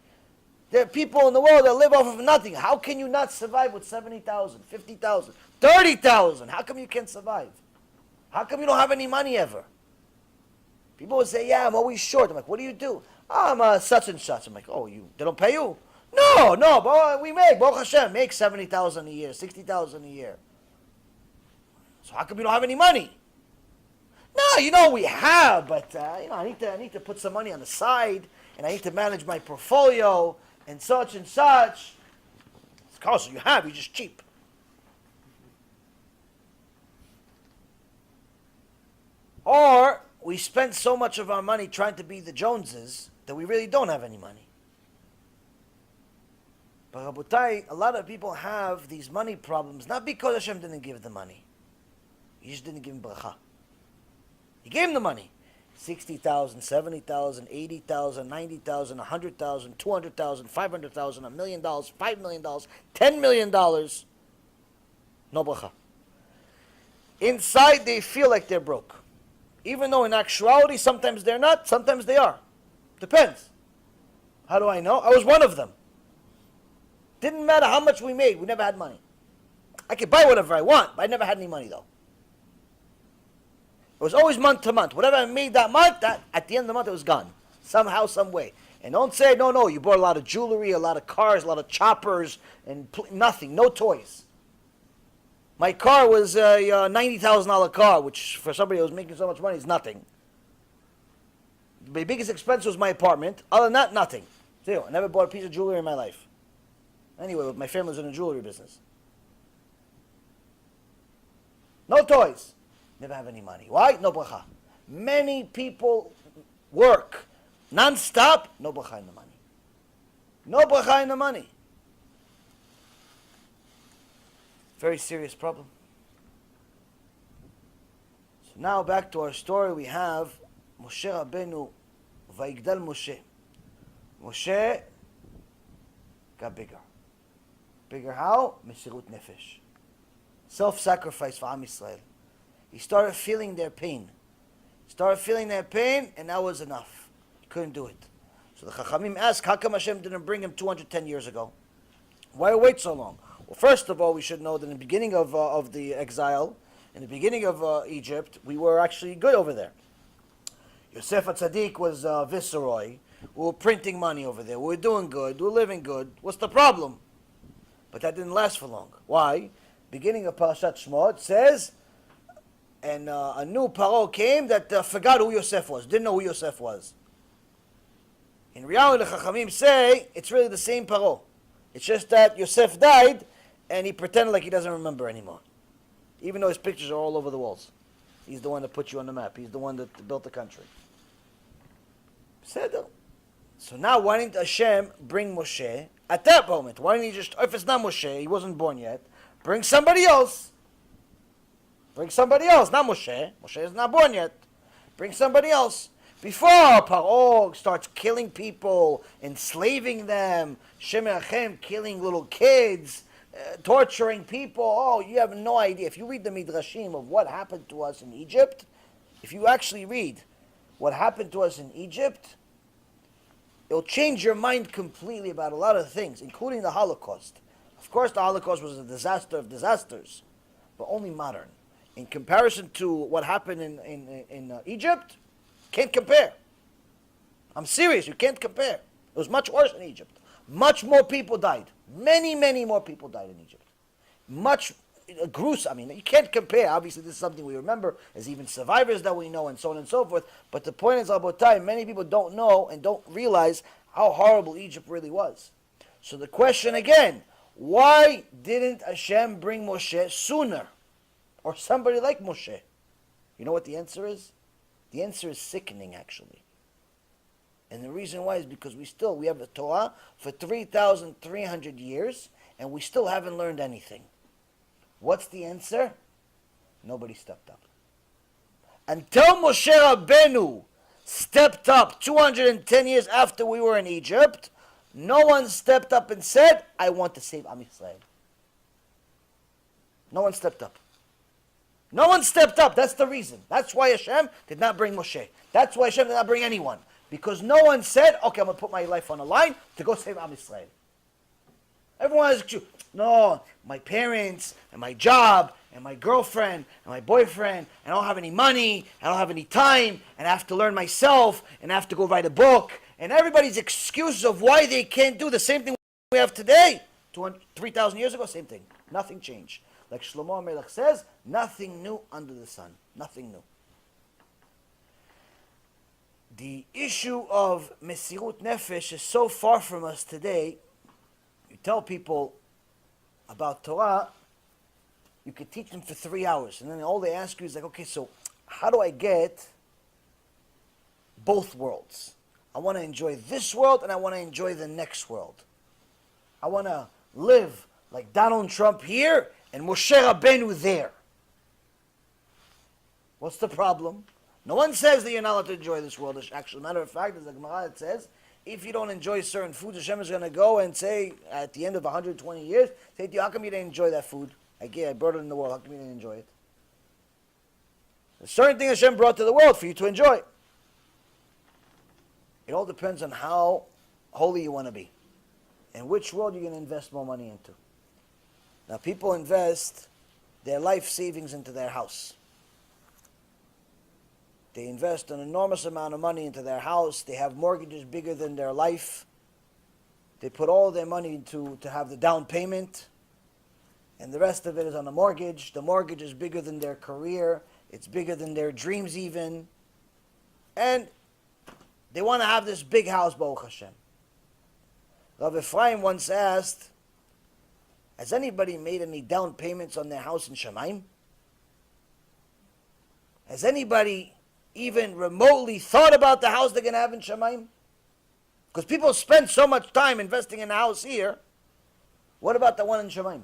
There are people in the world that live off of nothing. How can you not survive with 70,000, 50,000, 30,000? How come you can't survive? How come you don't have any money ever? People will say, yeah, I'm always short. I'm like, what do you do? Oh, I'm a such and such. I'm like, oh, they don't pay you? No, but we make, Baruch Hashem, make 70,000 a year, 60,000 a year. So how come you don't have any money? No, we have, but I need to put some money on the side, and I need to manage my portfolio, and such and such. Of course, you have, you're just cheap. Or we spend so much of our money trying to be the Joneses that we really don't have any money. But Rabotai, a lot of people have these money problems, not because Hashem didn't give them money. He just didn't give him bracha. He gave him the money. 60,000, 70,000, 80,000, 90,000, 100,000, 200,000, 500,000, $1 million, $5 million, $10 million. No bracha. Inside they feel like they're broke. Even though in actuality sometimes they're not, sometimes they are. Depends. How do I know? I was one of them. Didn't matter how much we made, we never had money. I could buy whatever I want, but I never had any money though. It was always month to month. Whatever I made that month, at the end of the month it was gone. Somehow, some way. And don't say, no, you bought a lot of jewelry, a lot of cars, a lot of choppers, and nothing, no toys. My car was a $90,000 car, which for somebody who was making so much money is nothing. My biggest expense was my apartment. Other than that, nothing. Zero. I never bought a piece of jewelry in my life. Anyway, my family was in the jewelry business. No toys. Never have any money. Why? No bracha. Many people work non-stop, no bracha in the money. No bracha in the money. Very serious problem. So now back to our story. We have Moshe Rabbeinu, Vayigdal Moshe. Moshe got bigger. Bigger how? Mesirut Nefesh. Self-sacrifice for Am Yisrael. He started feeling their pain. And that was enough. He couldn't do it. So the Chachamim asked, how come Hashem didn't bring him 210 years ago? Why wait so long? Well, first of all, we should know that in the beginning of the exile, in the beginning of Egypt, we were actually good over there. Yosef HaTzadik was viceroy. We were printing money over there. We were doing good. We were living good. What's the problem? But that didn't last for long. Why? Beginning of Parashat Shmot says, and a new Paro came that forgot who Yosef was. Didn't know who Yosef was. In reality, the Chachamim say it's really the same Paro. It's just that Yosef died, and he pretended like he doesn't remember anymore. Even though his pictures are all over the walls. He's the one that put you on the map. He's the one that built the country. So now why didn't Hashem bring Moshe at that moment? Why didn't he just, if it's not Moshe, he wasn't born yet, bring somebody else. Bring somebody else, not Moshe. Moshe is not born yet. Bring somebody else. Before Paro starts killing people, enslaving them, Shem Achem killing little kids, torturing people. Oh, you have no idea. If you read the Midrashim of what happened to us in Egypt, if you actually read what happened to us in Egypt, it'll change your mind completely about a lot of things, including the Holocaust. Of course, the Holocaust was a disaster of disasters, but only modern. In comparison to what happened in Egypt, can't compare. I'm serious, you can't compare. It was much worse in Egypt. Much more people died. Many, many more people died in Egypt. Much gruesome. I mean, you can't compare. Obviously, this is something we remember as even survivors that we know and so on and so forth. But the point is, Rabotai, many people don't know and don't realize how horrible Egypt really was. So the question again, why didn't Hashem bring Moshe sooner? Or somebody like Moshe? You know what the answer is? The answer is sickening, actually. And the reason why is because we have the Torah for 3,300 years, and we still haven't learned anything. What's the answer? Nobody stepped up. Until Moshe Rabbeinu stepped up 210 years after we were in Egypt, no one stepped up and said, I want to save Am Yisrael. No one stepped up. No one stepped up. That's the reason. That's why Hashem did not bring Moshe. That's why Hashem did not bring anyone. Because no one said, okay, I'm going to put my life on the line to go save Am Yisrael. Everyone has you. No, my parents, and my job, and my girlfriend, and my boyfriend, and I don't have any money, I don't have any time, and I have to learn myself, and I have to go write a book, and everybody's excuses of why they can't do the same thing we have today. 3,000 years ago, same thing. Nothing changed. Like Shlomo HaMelech says, nothing new under the sun. Nothing new. The issue of Mesirut Nefesh is so far from us today. You tell people about Torah, you could teach them for 3 hours, and then all they ask you is like, okay, so how do I get both worlds? I want to enjoy this world, and I want to enjoy the next world. I want to live like Donald Trump here, and Moshe Rabbeinu there. What's the problem? No one says that you're not allowed to enjoy this world. Actually, matter of fact, as the Gemara says, if you don't enjoy certain foods, Hashem is going to go and say, at the end of 120 years, say to you, how come you didn't enjoy that food? I brought it in the world, how come you didn't enjoy it? There's certain thing Hashem brought to the world for you to enjoy. It all depends on how holy you want to be. And which world you're going to invest more money into. Now, people invest their life savings into their house. They invest an enormous amount of money into their house. They have mortgages bigger than their life. They put all their money to have the down payment. And the rest of it is on the mortgage. The mortgage is bigger than their career. It's bigger than their dreams even. And they want to have this big house, Baruch Hashem. Rav Ephraim once asked, has anybody made any down payments on their house in Shemaim? Has anybody even remotely thought about the house they're going to have in Shemaim? Because people spend so much time investing in a house here. What about the one in Shemaim?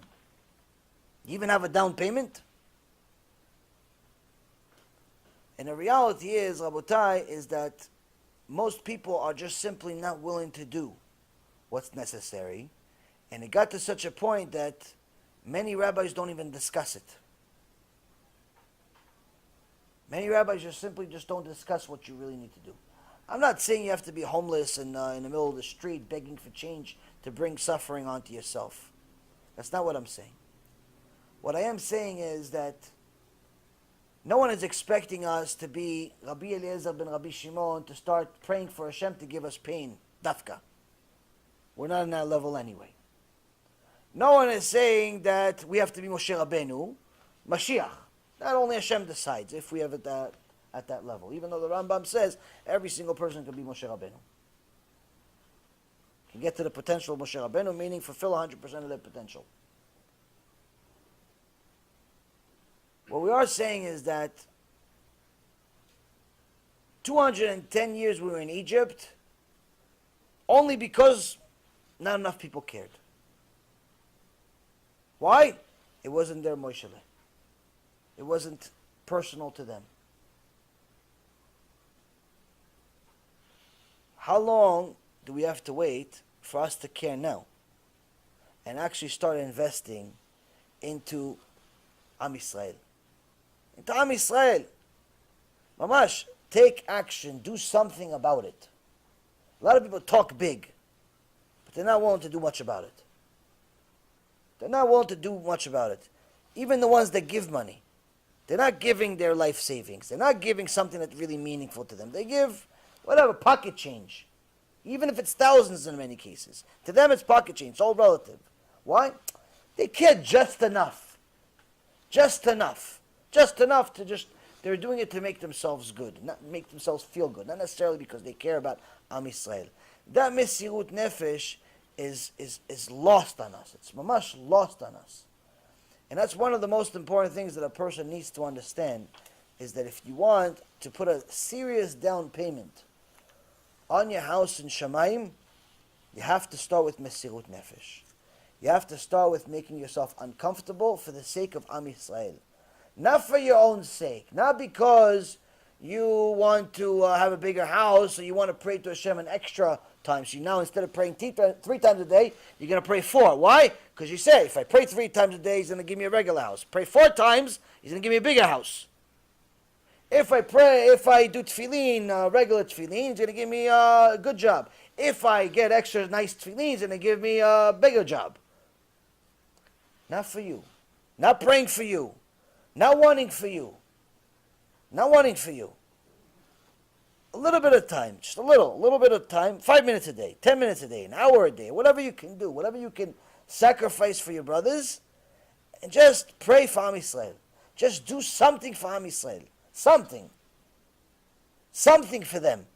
You even have a down payment? And the reality is, Rabotai, is that most people are just simply not willing to do what's necessary. And it got to such a point that many rabbis don't even discuss it. Many rabbis just simply don't discuss what you really need to do. I'm not saying you have to be homeless and in the middle of the street begging for change to bring suffering onto yourself. That's not what I'm saying. What I am saying is that No one is expecting us to be Rabbi Eliezer ben Rabbi Shimon to start praying for Hashem to give us pain, dafka. We're not on that level anyway. No one is saying that we have to be Moshe Rabbeinu, Mashiach. Not only Hashem decides if we have it at that level. Even though the Rambam says every single person can be Moshe Rabbeinu. Can get to the potential of Moshe Rabbeinu, meaning fulfill 100% of their potential. What we are saying is that 210 years we were in Egypt only because not enough people cared. Why? It wasn't their Moshe. It wasn't personal to them. How long do we have to wait for us to care now and actually start investing into Am Yisrael? Into Am Yisrael. Mamash, take action, do something about it. A lot of people talk big, but they're not willing to do much about it. They're not willing to do much about it. Even the ones that give money, they're not giving their life savings. They're not giving something that's really meaningful to them. They give whatever, pocket change. Even if it's thousands in many cases. To them it's pocket change, it's all relative. Why? They care just enough. Just enough. Just enough to they're doing it to make themselves good, not make themselves feel good. Not necessarily because they care about Am Yisrael. That Mesirut Nefesh is lost on us. It's mamash lost on us. And that's one of the most important things that a person needs to understand, is that if you want to put a serious down payment on your house in Shamayim, you have to start with Mesirut Nefesh. You have to start with making yourself uncomfortable for the sake of Am Yisrael. Not for your own sake. Not because you want to have a bigger house or you want to pray to Hashem an extra time. So now instead of praying 3 times a day, you're going to pray 4. Why? Because you say, if I pray 3 times a day, he's going to give me a regular house. Pray 4 times, he's going to give me a bigger house. If I do tefillin, regular tefillin, he's going to give me a good job. If I get extra nice tefillin, he's going to give me a bigger job. Not for you. Not praying for you. Not wanting for you. Not wanting for you. A little bit of time, just a little bit of time, 5 minutes a day, 10 minutes a day, an hour a day, whatever you can do, whatever you can sacrifice for your brothers, and just pray for Am Yisrael. Just do something for Am Yisrael. Something. Something for them.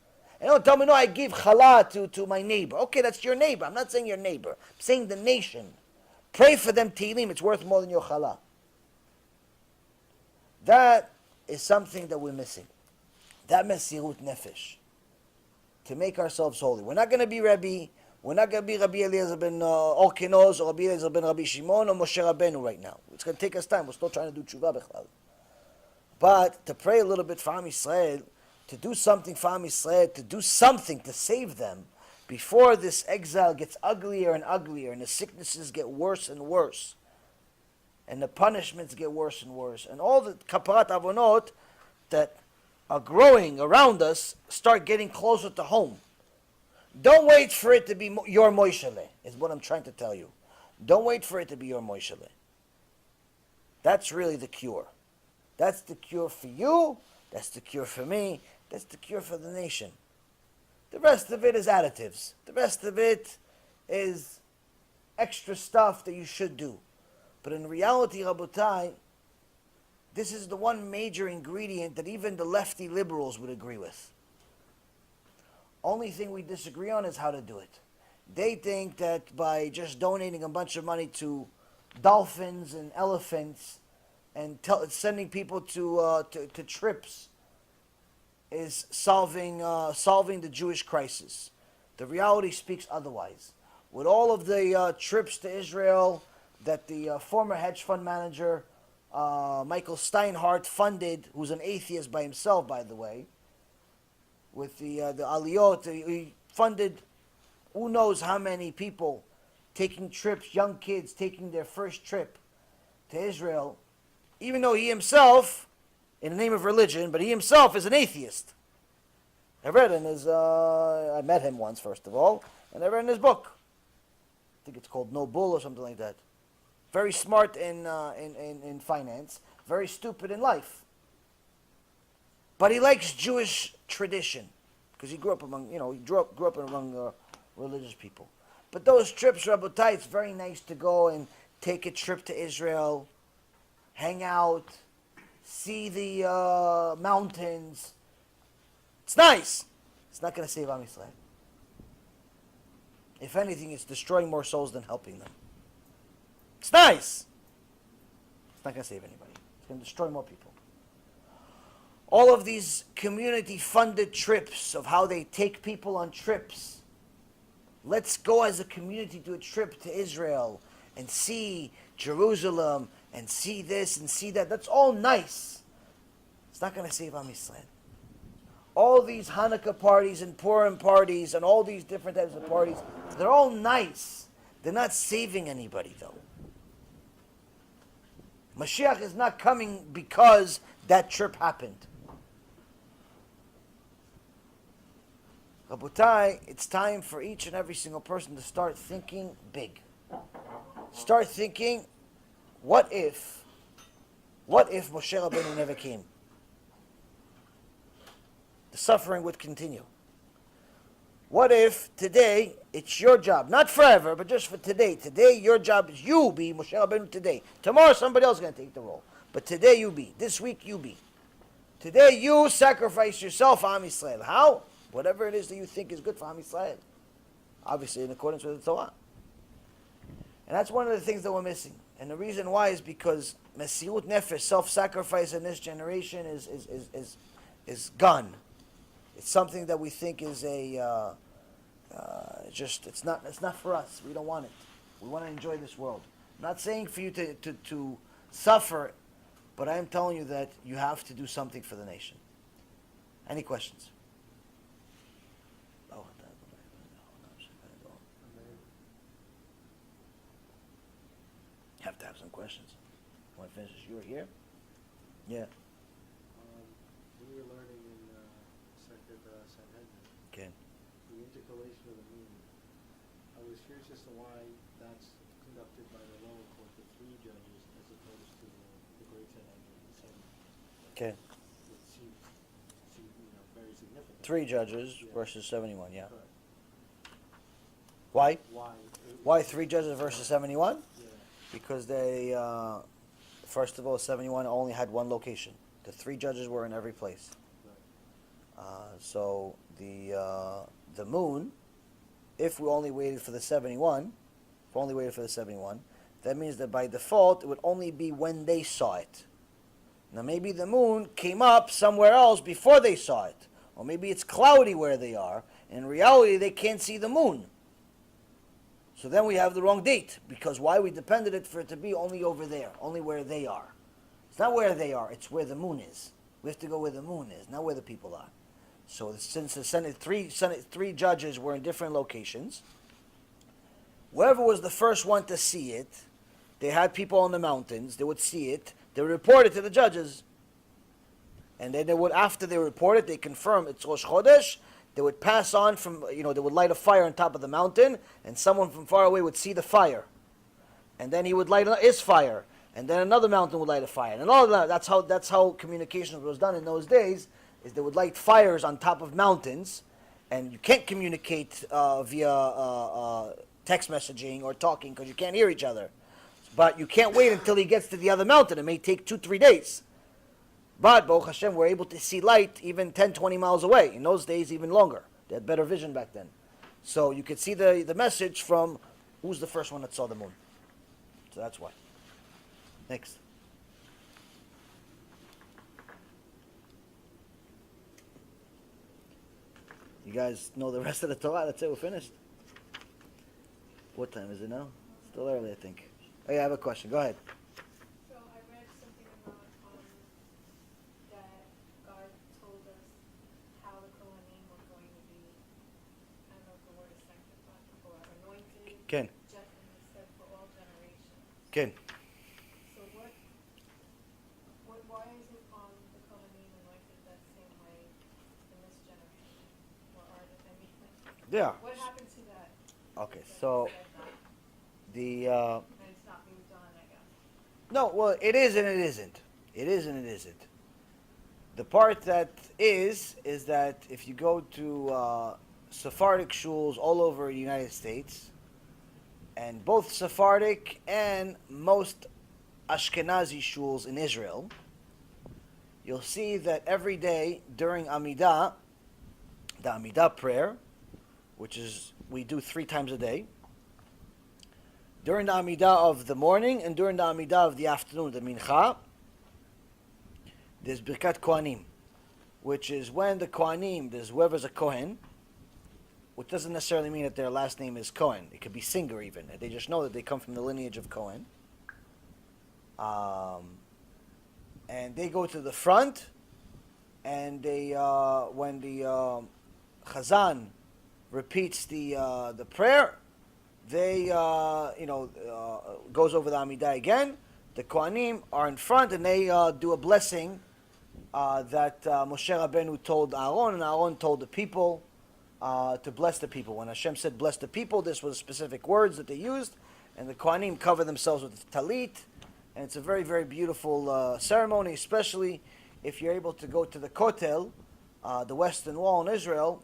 And don't tell me, no, I give challah to my neighbor. Okay, that's your neighbor. I'm not saying your neighbor. I'm saying the nation. Pray for them, Tehillim. It's worth more than your challah. That is something that we're missing. That Mesirut Nefesh. To make ourselves holy. We're not going to be Rabbi. We're not going to be Rabbi Eliezer ben Orkenos or Rabbi Eliezer ben Rabbi Shimon or Moshe Rabbeinu right now. It's going to take us time. We're still trying to do tshuva b'chlal. But to pray a little bit for Am Yisrael, to do something for Am Yisrael, to do something to save them before this exile gets uglier and uglier and the sicknesses get worse and worse and the punishments get worse and worse and all the kaparat avonot that are growing around us start getting closer to home. Don't wait for it to be your moishele, is what I'm trying to tell you. Don't wait for it to be your moishele. That's really the cure. That's the cure for you. That's the cure for me. That's the cure for the nation. The rest of it is additives. The rest of it is extra stuff that you should do. But in reality, Rabotai, this is the one major ingredient that even the lefty liberals would agree with. Only thing we disagree on is how to do it. They think that by just donating a bunch of money to dolphins and elephants and sending people to trips is solving the Jewish crisis. The reality speaks otherwise. With all of the trips to Israel that the former hedge fund manager Michael Steinhardt funded, who's an atheist by himself, by the way, with the Aliyot, he funded who knows how many people taking trips, young kids taking their first trip to Israel, even though he himself, in the name of religion, but he himself is an atheist. I read in his, I met him once, first of all, and I read in his book. I think it's called No Bull or something like that. Very smart in finance, very stupid in life. but he likes Jewish tradition because he grew up among, he grew up among religious people. But those trips, Rabotai, it's very nice to go and take a trip to Israel, hang out, see the mountains. It's nice. It's not going to save Am Yisrael. If anything, it's destroying more souls than helping them. It's nice. It's not going to save anybody. It's going to destroy more people. All of these community-funded trips of how they take people on trips. Let's go as a community to a trip to Israel and see Jerusalem and see this and see that. That's all nice. It's not going to save Am Yisrael. All these Hanukkah parties and Purim parties and all these different types of parties, they're all nice. They're not saving anybody, though. Mashiach is not coming because that trip happened. Rabotai, it's time for each and every single person to start thinking big. Start thinking, what if Moshe Rabbeinu never came? The suffering would continue. What if today it's your job, not forever, but just for today. Today your job is you be Moshe Rabbeinu today. Tomorrow somebody else is going to take the role. But today you be. This week you be. Today you sacrifice yourself for Am Yisrael. How? Whatever it is that you think is good for Am Yisrael. Obviously in accordance with the Torah. And that's one of the things that we're missing. And the reason why is because Mesiut Nefesh, self-sacrifice in this generation is gone. It's something that we think is it's not for us. We don't want it. We want to enjoy this world. I'm not saying for you to suffer, but I am telling you that you have to do something for the nation. Any questions? You have to have some questions. Want to finish this? You were here? Yeah. We were learning in Second Sanhedrin, Okay. the intercalation of the meaning. I was curious as to why that's conducted by the lower court, the 3 judges, as opposed to the great Sanhedrin, the 7. Okay. It seems very significant. 3 judges Yeah. versus 71, yeah. Correct. Why? Why? Why 3 judges versus 71? Yeah. Because they, first of all, 71 only had one location. The 3 judges were in every place. Right. So the moon, if we only waited for the 71, that means that by default it would only be when they saw it. Now maybe the moon came up somewhere else before they saw it. Or maybe it's cloudy where they are. In reality, they can't see the moon. So then we have the wrong date. Because why? We depended it for it to be only over there, only where they are. It's not where they are, it's where the moon is. We have to go where the moon is, not where the people are. So since the three judges were in different locations, whoever was the first one to see it, they had people on the mountains, they would see it, they would report it to the judges. And then they would, after they report it, they confirm it's Rosh Chodesh, they would pass on from, they would light a fire on top of the mountain, and someone from far away would see the fire. And then he would light his fire. And then another mountain would light a fire. And all of that, that's how communication was done in those days, is they would light fires on top of mountains, and you can't communicate via text messaging or talking because you can't hear each other. But you can't wait until he gets to the other mountain. It may take 2-3 days. But, Baruch Hashem, we're able to see light even 10-20 miles away. In those days, even longer. They had better vision back then. So you could see the message from who's the first one that saw the moon. So that's why. Next. You guys know the rest of the Torah? That's it, we're finished. What time is it now? Still early, I think. Oh yeah, I have a question. Go ahead. So I read something about that God told us how the Kohanim were going to be, I don't know if the word is sanctified or anointed. Ken. Judgment is said for all generations. Ken. So why isn't the Kohanim anointed that same way in this generation? Or are there any? Yeah. What happened to that? Okay, so the And it's not being done, I guess. no, well, it is and it isn't. It is and it isn't. The part that is that if you go to Sephardic shuls all over the United States, and both Sephardic and most Ashkenazi shuls in Israel, you'll see that every day during Amidah, the Amidah prayer, which is we do 3 times a day, during the Amidah of the morning and during the Amidah of the afternoon, the Mincha, there's Birkat Kohanim, which is when the Kohanim, there's whoever's a Kohen, which doesn't necessarily mean that their last name is Cohen. It could be Singer even. They just know that they come from the lineage of Cohen. And they go to the front, and they when the Chazan repeats the prayer, they goes over the Amidah again. The Kohanim are in front, and they do a blessing that Moshe Rabbeinu told Aaron, and Aaron told the people to bless the people. When Hashem said bless the people, this was specific words that they used, and the Kohanim cover themselves with talit, and it's a very, very beautiful ceremony, especially if you're able to go to the Kotel, the Western Wall in Israel,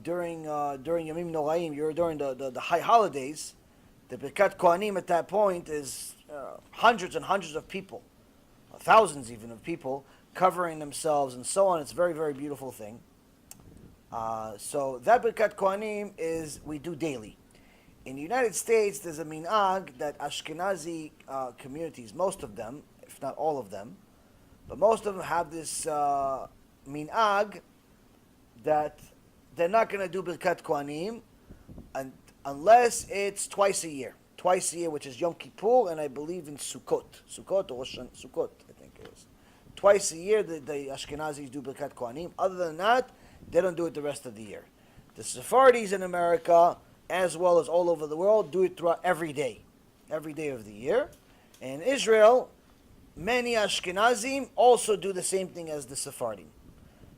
during Yomim Noraim, during the high holidays. The Birkat Kohanim at that point is hundreds and hundreds of people, thousands even of people, covering themselves and so on. It's a very, very beautiful thing. So that Birkat Kohanim we do daily. In the United States, there's a minhag that Ashkenazi communities, most of them, if not all of them, but most of them have this minhag that they're not going to do Birkat Kohanim unless it's twice a year. Twice a year, which is Yom Kippur, and I believe in Sukkot. Sukkot or Sukkot, I think it is. Twice a year, the Ashkenazis do Birkat Kohanim. Other than that, they don't do it the rest of the year. The Sephardis in America, as well as all over the world, do it throughout every day of the year. And in Israel, many Ashkenazim also do the same thing as the Sephardim.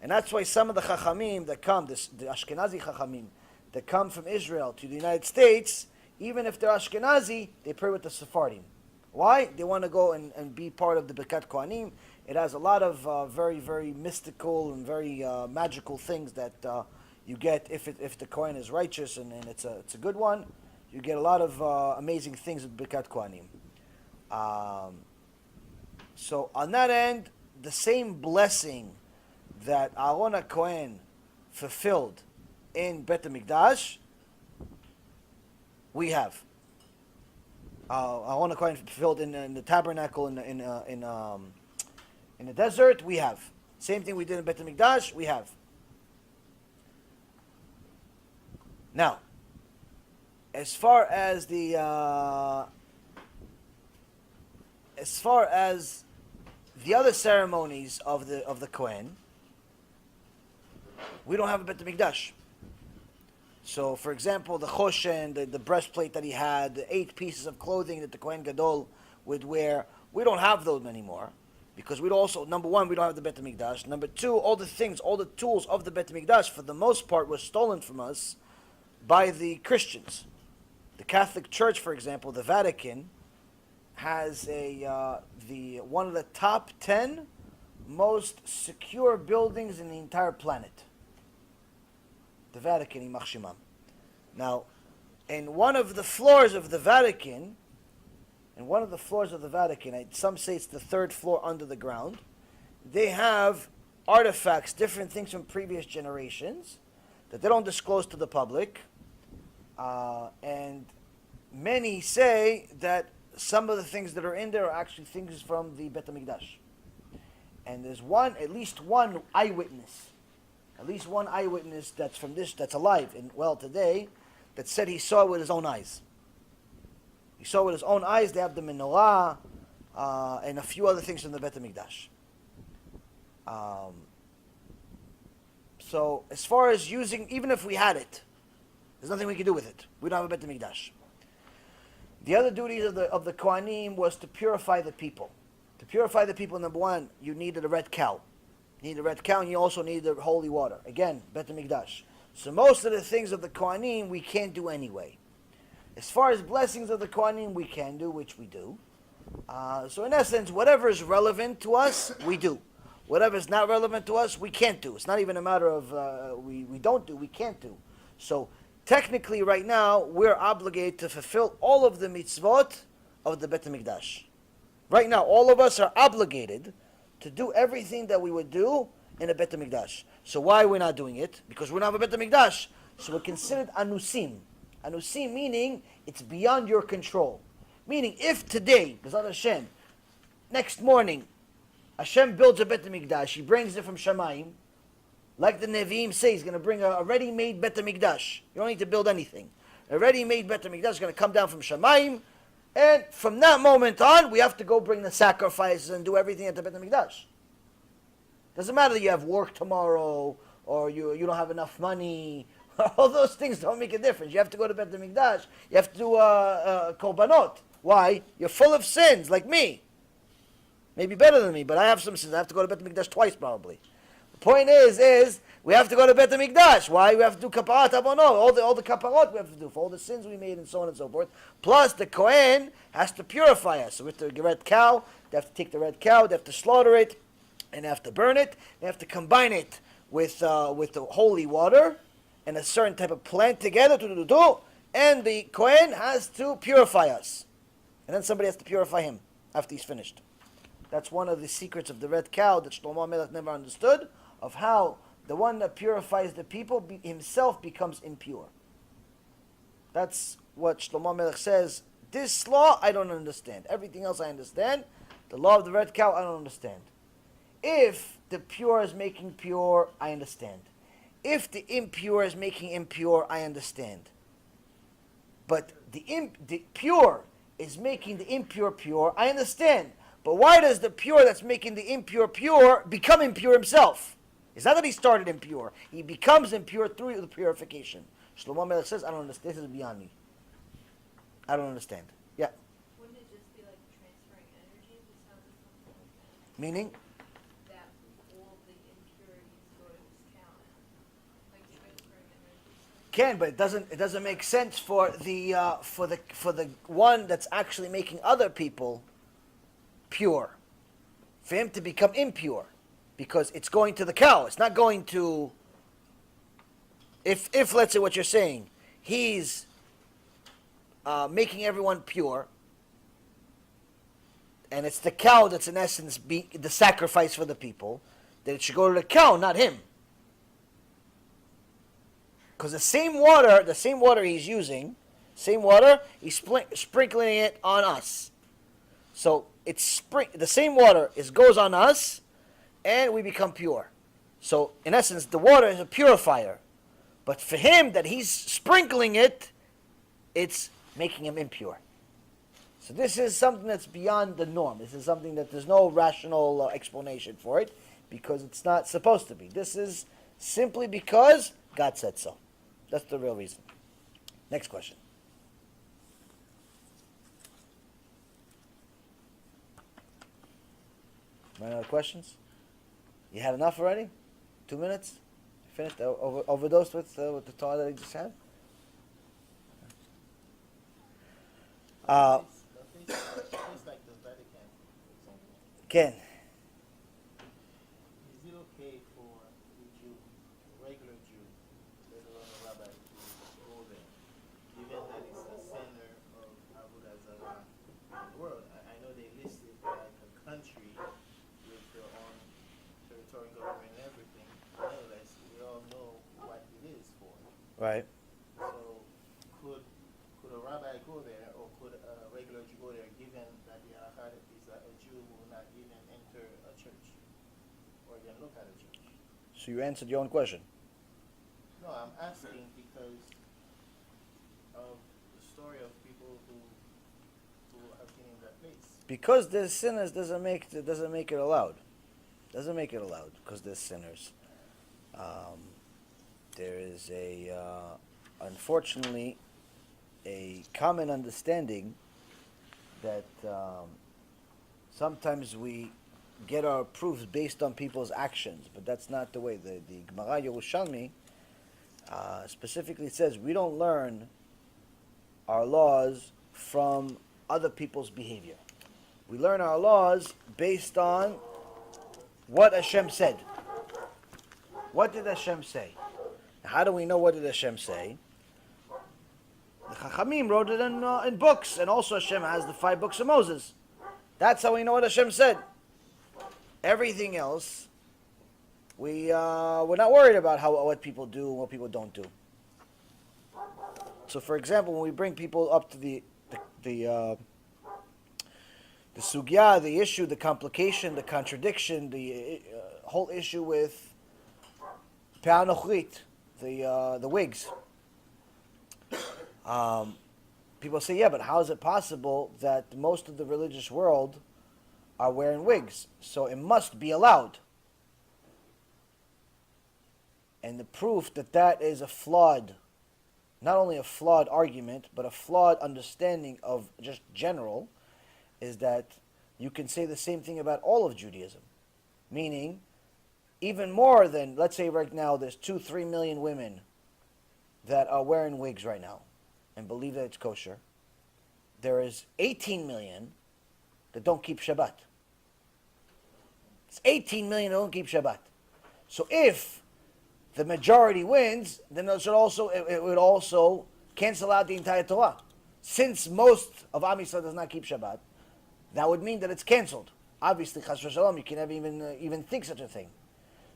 And that's why some of the Chachamim that come, the Ashkenazi Chachamim, that come from Israel to the United States, even if they're Ashkenazi, they pray with the Sephardim. Why? They want to go and be part of the Birkat Kohanim. It has a lot of very, very mystical and very magical things that you get if the Kohen is righteous and it's a good one. You get a lot of amazing things with Birkat Kohanim. So on that end, the same blessing that Aaron HaKohen fulfilled in Bet HaMikdash, we have. Aaron HaKohen fulfilled in the tabernacle in the desert, we have. Same thing we did in Bet HaMikdash, we have. Now, as far as the other ceremonies of the Kohen, we don't have a Bet HaMikdash. So, for example, the choshen, the breastplate that he had, the 8 pieces of clothing that the Kohen Gadol would wear, we don't have those anymore. Because we also, number one, we don't have the Bet HaMikdash. Number two, all the things, all the tools of the Bet HaMikdash, for the most part, were stolen from us by the Christians. The Catholic Church, for example, the Vatican, has one of the top 10 most secure buildings in the entire planet. The Vatican, Iyamach Shemam. Now, in one of the floors of the Vatican, some say it's the 3rd floor under the ground, they have artifacts, different things from previous generations that they don't disclose to the public. And many say that some of the things that are in there are actually things from the Bet HaMikdash. And there's at least one eyewitness that's alive today, that said he saw it with his own eyes. He saw with his own eyes. They have the menorah and a few other things from the Bet HaMikdash. So as far as using, even if we had it, there's nothing we can do with it. We don't have a Bet HaMikdash. The other duties of the Kohanim was to purify the people. To purify the people, number one, you needed a red cow. You need a red cow, and you also need the holy water. Again, Bet HaMikdash. So most of the things of the Kohanim we can't do anyway. As far as blessings of the Kohanim we can do, which we do. So in essence, whatever is relevant to us, we do. Whatever's not relevant to us, we can't do. It's not even a matter of we don't do, we can't do. So technically, right now, we're obligated to fulfill all of the mitzvot of the Bet HaMikdash. Right now, all of us are obligated to do everything that we would do in a Bet HaMikdash. So why are we not doing it? Because we don't have a Bet HaMikdash. So we're considered anusim. Anusim meaning it's beyond your control. Meaning if today, B'ezrat Hashem, next morning, Hashem builds a Bet HaMikdash, He brings it from Shamayim, like the Nevi'im say, He's going to bring a ready-made Bet HaMikdash. You don't need to build anything. A ready-made Bet HaMikdash is going to come down from Shamayim, and from that moment on, we have to go bring the sacrifices and do everything at the Bet HaMikdash. Doesn't matter that you have work tomorrow, or you don't have enough money. All those things don't make a difference. You have to go to Bet HaMikdash. You have to do korbanot. Why? You're full of sins, like me. Maybe better than me, but I have some sins. I have to go to Bet HaMikdash twice, probably. The point is we have to go to Bet HaMikdash. Why? We have to do kaparat avonot, all the kaparot we have to do for all the sins we made and so on and so forth. Plus, the Kohen has to purify us. So with the red cow, they have to take the red cow, they have to slaughter it, and they have to burn it. They have to combine it with the holy water and a certain type of plant together, and the Kohen has to purify us. And then somebody has to purify him after he's finished. That's one of the secrets of the red cow that Shlomo HaMelech never understood, of how the one that purifies the people himself becomes impure. That's what Shlomo HaMelech says. This law I don't understand. Everything else I understand. The law of the red cow I don't understand. If the pure is making pure, I understand. If the impure is making impure, I understand. But the pure is making the impure pure, I understand. But why does the pure that's making the impure pure become impure himself? It's not that he started impure. He becomes impure through the purification. Shlomo HaMelech says, I don't understand. This is beyond me. I don't understand. Yeah. Wouldn't it just be like transferring energy? It sounds like something like that. Meaning? That all the impurities go to this cow now. Like transferring energy. Can, but it doesn't make sense for the one that's actually making other people pure, for him to become impure, because it's going to the cow. It's not going to. If let's say what you're saying, he's making everyone pure, and it's the cow that's in essence the sacrifice for the people, then it should go to the cow, not him. Because the same water he's using, he's sprinkling it on us. So the same water goes on us, and we become pure. So in essence, the water is a purifier, but for him that he's sprinkling it, it's making him impure. So this is something that's beyond the norm. This is something that there's no rational explanation for it, because it's not supposed to be. This is simply because God said so. That's the real reason. Next question. Any other questions? You had enough already? 2 minutes? Finished? Overdosed with the Torah that you just had? It's like the Vatican, for example. Ken. Is it okay for a Jew, a regular Jew, let alone a rabbi, to go there, given that it's the center of Avodah Zarah in the world? I know they listed like a country with their own territorial government and everything. Nevertheless, we all know what it is for. Right. So, could a rabbi go there, or could a regular Jew go there, given that the halakha is that a Jew will not even enter a church or even look at a church? So you answered your own question. No, I'm asking because of the story of people who have been in that place. Because they're sinners doesn't make it allowed. Doesn't make it allowed because they're sinners. There is unfortunately, a common understanding that sometimes we get our proofs based on people's actions, but that's not the way. The Gemara Yerushalmi specifically says we don't learn our laws from other people's behavior. We learn our laws based on what Hashem said. What did Hashem say? How do we know what did Hashem say? The Chachamim wrote it in books, and also Hashem has the 5 books of Moses. That's how we know what Hashem said. Everything else, we're not worried about what people do and what people don't do. So, for example, when we bring people up to the sugya, the issue, the complication, the contradiction, the whole issue with Pe'anochrit, the wigs. People say, yeah, but how is it possible that most of the religious world are wearing wigs? So it must be allowed. And the proof that that is a flawed, not only a flawed argument, but a flawed understanding of just general, is that you can say the same thing about all of Judaism. Meaning, even more than, let's say right now, there's 2-3 million women that are wearing wigs right now and believe that it's kosher. There is 18 million that don't keep Shabbat. It's 18 million that don't keep Shabbat. So if the majority wins, then it would also cancel out the entire Torah. Since most of Am Yisrael does not keep Shabbat, that would mean that it's canceled. Obviously, Chas v'Shalom, you can never even think such a thing.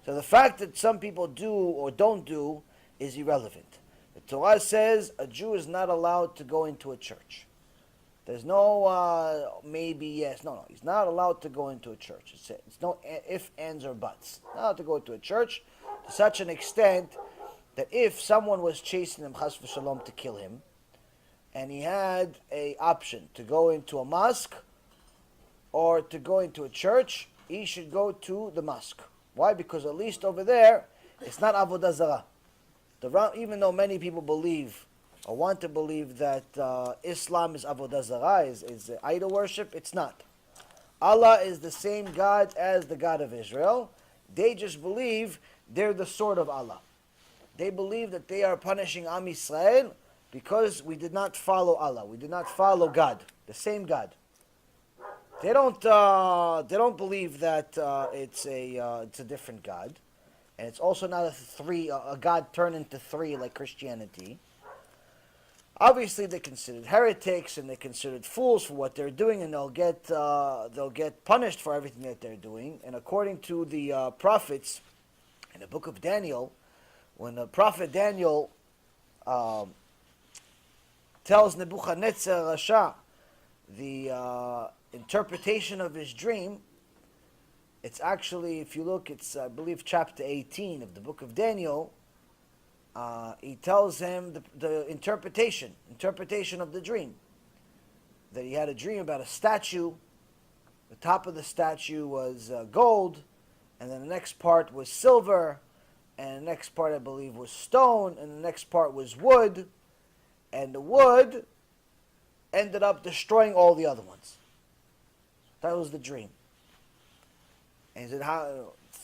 So the fact that some people do or don't do is irrelevant. The Torah says a Jew is not allowed to go into a church. There's no maybe yes. No. He's not allowed to go into a church. It's no if, ands, or buts. Not allowed to go into a church to such an extent that if someone was chasing him, Chas v'Shalom, to kill him, and he had a option to go into a mosque or to go into a church, he should go to the mosque. Why? Because at least over there, it's not Avodah Zarah. Even though many people believe or want to believe that Islam is Avodah Zarah, is idol worship, it's not. Allah is the same God as the God of Israel. They just believe they're the sword of Allah. They believe that they are punishing Am Yisrael because we did not follow Allah. We did not follow God, the same God. They don't believe that it's a different God, and it's also not a God turned into 3 like Christianity. Obviously, they're considered heretics and they're considered fools for what they're doing, and they'll get punished for everything that they're doing. And according to the prophets in the book of Daniel, when the prophet Daniel tells Nebuchadnezzar Rasha the interpretation of his dream, it's actually, if you look, it's I believe chapter 18 of the book of Daniel. He tells him the interpretation of the dream. That he had a dream about a statue. The top of the statue was gold, and then the next part was silver, and the next part I believe was stone, and the next part was wood, and the wood ended up destroying all the other ones. That was the dream. And he said,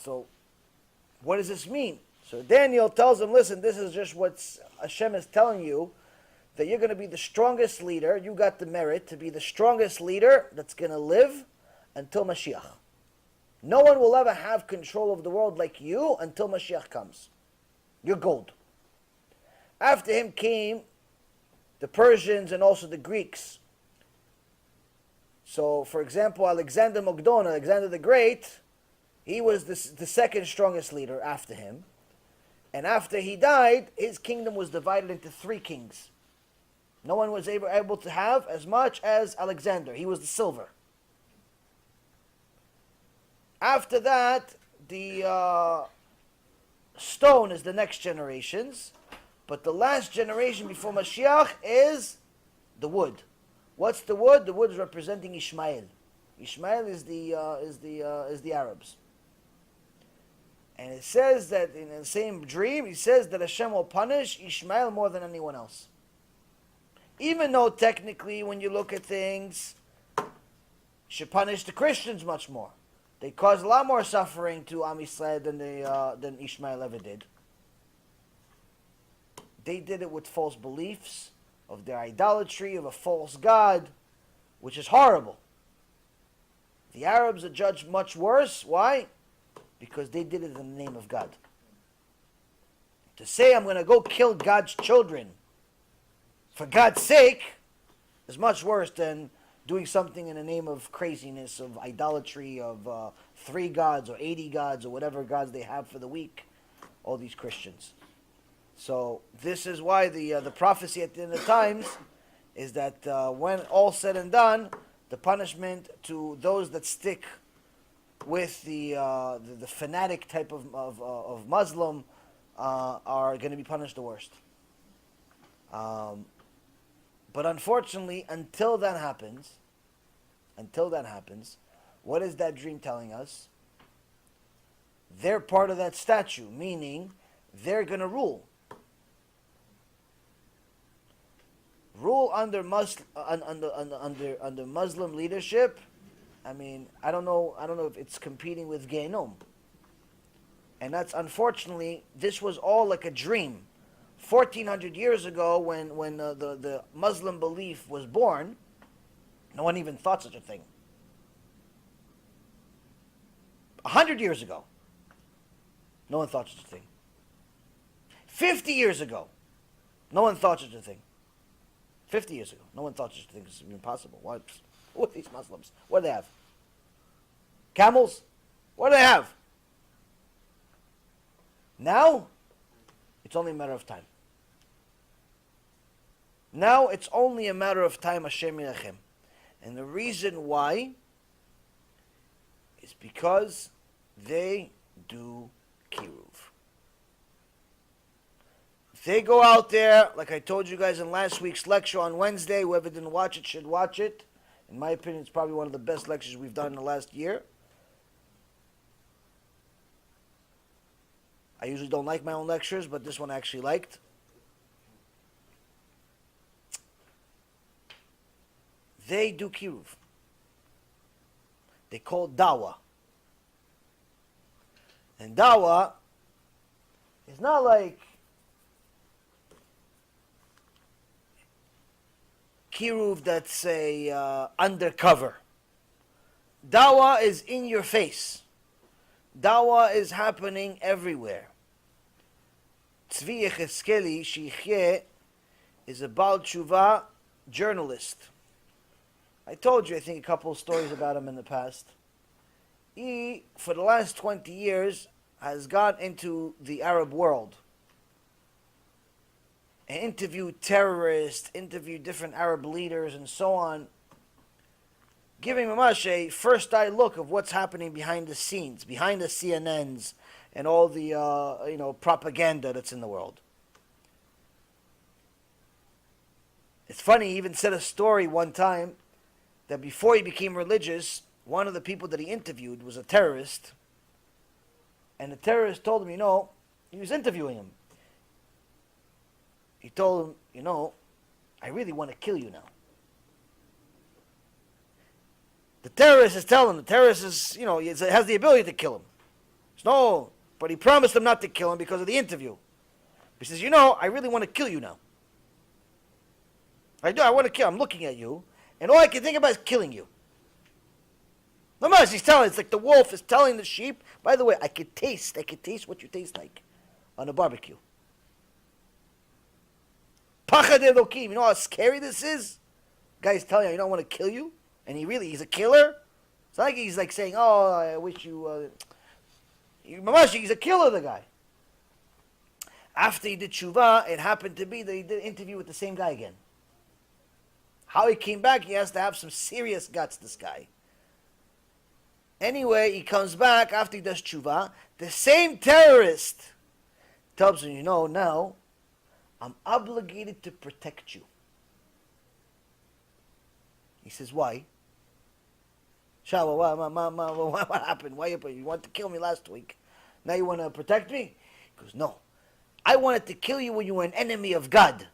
so what does this mean? So Daniel tells him, listen, this is just what Hashem is telling you, that you're going to be the strongest leader. You got the merit to be the strongest leader that's going to live until Mashiach. No one will ever have control of the world like you until Mashiach comes. You're gold. After him came the Persians and also the Greeks. So, for example, Alexander Magdon, Alexander the Great, he was the second strongest leader after him. And after he died, his kingdom was divided into 3 kings. No one was able to have as much as Alexander. He was the silver. After that, the stone is the next generations. But the last generation before Mashiach is the wood. What's the wood? The wood is representing Ishmael. Ishmael is the Arabs. And it says that in the same dream, he says that Hashem will punish Ishmael more than anyone else. Even though technically, when you look at things, he should punish the Christians much more. They caused a lot more suffering to Am Yisrael than Ishmael ever did. They did it with false beliefs, of their idolatry, of a false god, which is horrible. The Arabs are judged much worse. Why? because they did it in the name of God. To say I'm going to go kill God's children for God's sake is much worse than doing something in the name of craziness, of idolatry, of 3 gods or 80 gods or whatever gods they have for the week, all these Christians. So this is why the prophecy at the end of times is that when all said and done, the punishment to those that stick with the fanatic type of Muslim are going to be punished the worst. But unfortunately, until that happens, what is that dream telling us? They're part of that statue, meaning they're going to rule. Rule under under Muslim leadership. I mean, I don't know if it's competing with Gehenom. And that's, unfortunately, this was all like a dream. 1400 years ago, when the Muslim belief was born, no one even thought such a thing. 100 years ago, no one thought such a thing. 50 years ago, no one thought such a thing. 50 years ago, no one thought such a thing. It's impossible. What are these Muslims? What do they have? Camels? What do they have? Now, it's only a matter of time. Now, it's only a matter of time, Hashem Yirachem. And the reason why is because they do Kiruv. They go out there, like I told you guys in last week's lecture on Wednesday. Whoever didn't watch it should watch it. In my opinion, it's probably one of the best lectures we've done in the last year. I usually don't like my own lectures, but this one I actually liked. They do Kiruv. They call it Dawah. And Dawah is not like Kiruv that's a undercover. Dawah is in your face. Dawah is happening everywhere. Tzvi Yechezkeli Sheikhye is a Baal Tshuva journalist. I told you, I think, a couple of stories about him in the past. He, for the last 20 years, has gone into the Arab world and interviewed terrorists, interviewed different Arab leaders, and so on, giving Mamash a first-eye look of what's happening behind the scenes, behind the CNNs, and all the propaganda that's in the world. It's funny, he even said a story one time that before he became religious, one of the people that he interviewed was a terrorist, and the terrorist told him, he was interviewing him. He told him, I really want to kill you now. The terrorist is telling him, the terrorist is, has the ability to kill him. No, but he promised him not to kill him because of the interview. He says, I really want to kill you now. I do, I want to kill, I'm looking at you, and all I can think about is killing you. He's telling, it's like the wolf is telling the sheep, by the way, I could taste what you taste like on a barbecue. Pachad Elokim, you know how scary this is? Guy's telling you, I want to kill you, and he's a killer. It's not like he's like saying, oh, I wish you, he's a killer, the guy. After he did tshuva, it happened to be that he did an interview with the same guy again. How he came back, he has to have some serious guts, this guy. Anyway, he comes back after he does tshuva. The same terrorist tells him, now, I'm obligated to protect you. He says, why? Shawa, what happened? Why you wanted to kill me last week? Now you want to protect me? He goes, no. I wanted to kill you when you were an enemy of God.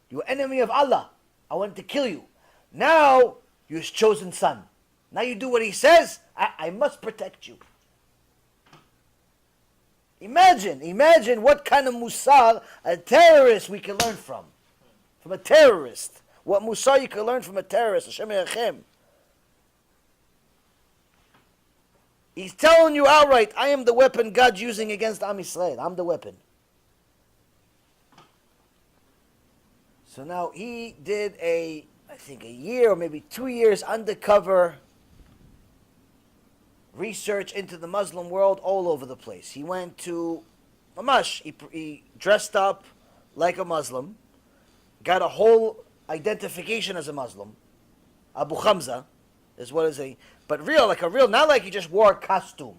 You were enemy of Allah. I wanted to kill you. Now, you're his chosen son. Now you do what he says. I must protect you. Imagine what kind of musar a terrorist we can learn from. From a terrorist. What musar you can learn from a terrorist. Hashem Yirachem. He's telling you outright, I am the weapon God's using against Am Yisrael. I'm the weapon. So now he did I think a year or maybe 2 years undercover research into the Muslim world all over the place. He went to Mamash. He dressed up like a Muslim, got a whole identification as a Muslim. Abu Hamza is what is but real, not like he just wore a costume.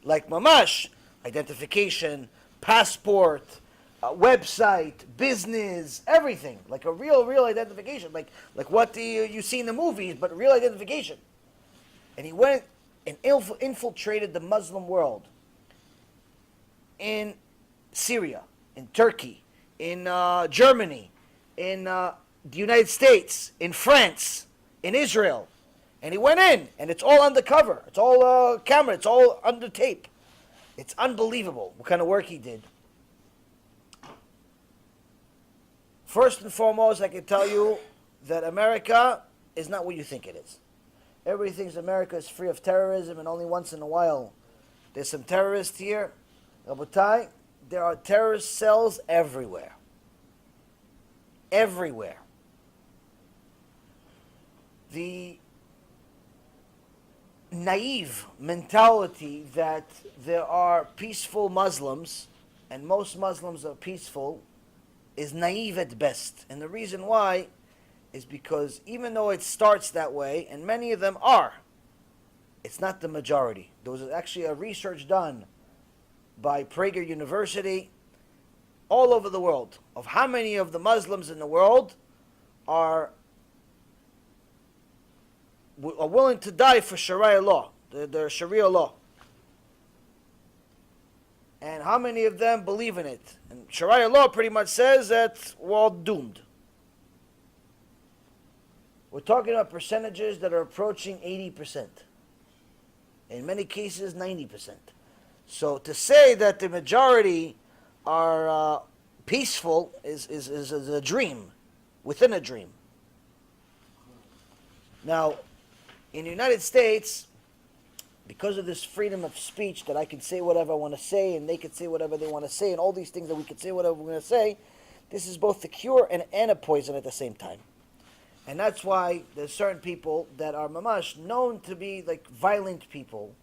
Like Mamash, identification, passport, website, business, everything. Like a real identification. Like what you see in the movies, but real identification. And he went and infiltrated the Muslim world in Syria, in Turkey, in Germany, in the United States, in France, in Israel. And he went in, and it's all undercover. It's all camera. It's all under tape. It's unbelievable what kind of work he did. First and foremost, I can tell you that America is not what you think it is. Everybody thinks America is free of terrorism, and only once in a while there's some terrorists here. Rabotai, there are terrorist cells everywhere. Everywhere. The naive mentality that there are peaceful Muslims, and most Muslims are peaceful, is naive at best. And the reason why is because even though it starts that way, and many of them are, it's not the majority. There was actually a research done by Prager University all over the world of how many of the Muslims in the world are willing to die for Sharia law, the Sharia law. And how many of them believe in it? And Sharia law pretty much says that we're all doomed. We're talking about percentages that are approaching 80%. In many cases, 90%. So to say that the majority are peaceful is a dream, within a dream. Now, in the United States, because of this freedom of speech that I can say whatever I want to say and they can say whatever they want to say and all these things that we can say whatever we're going to say, this is both the cure and a poison at the same time. And that's why there's certain people that are mamash known to be like violent people,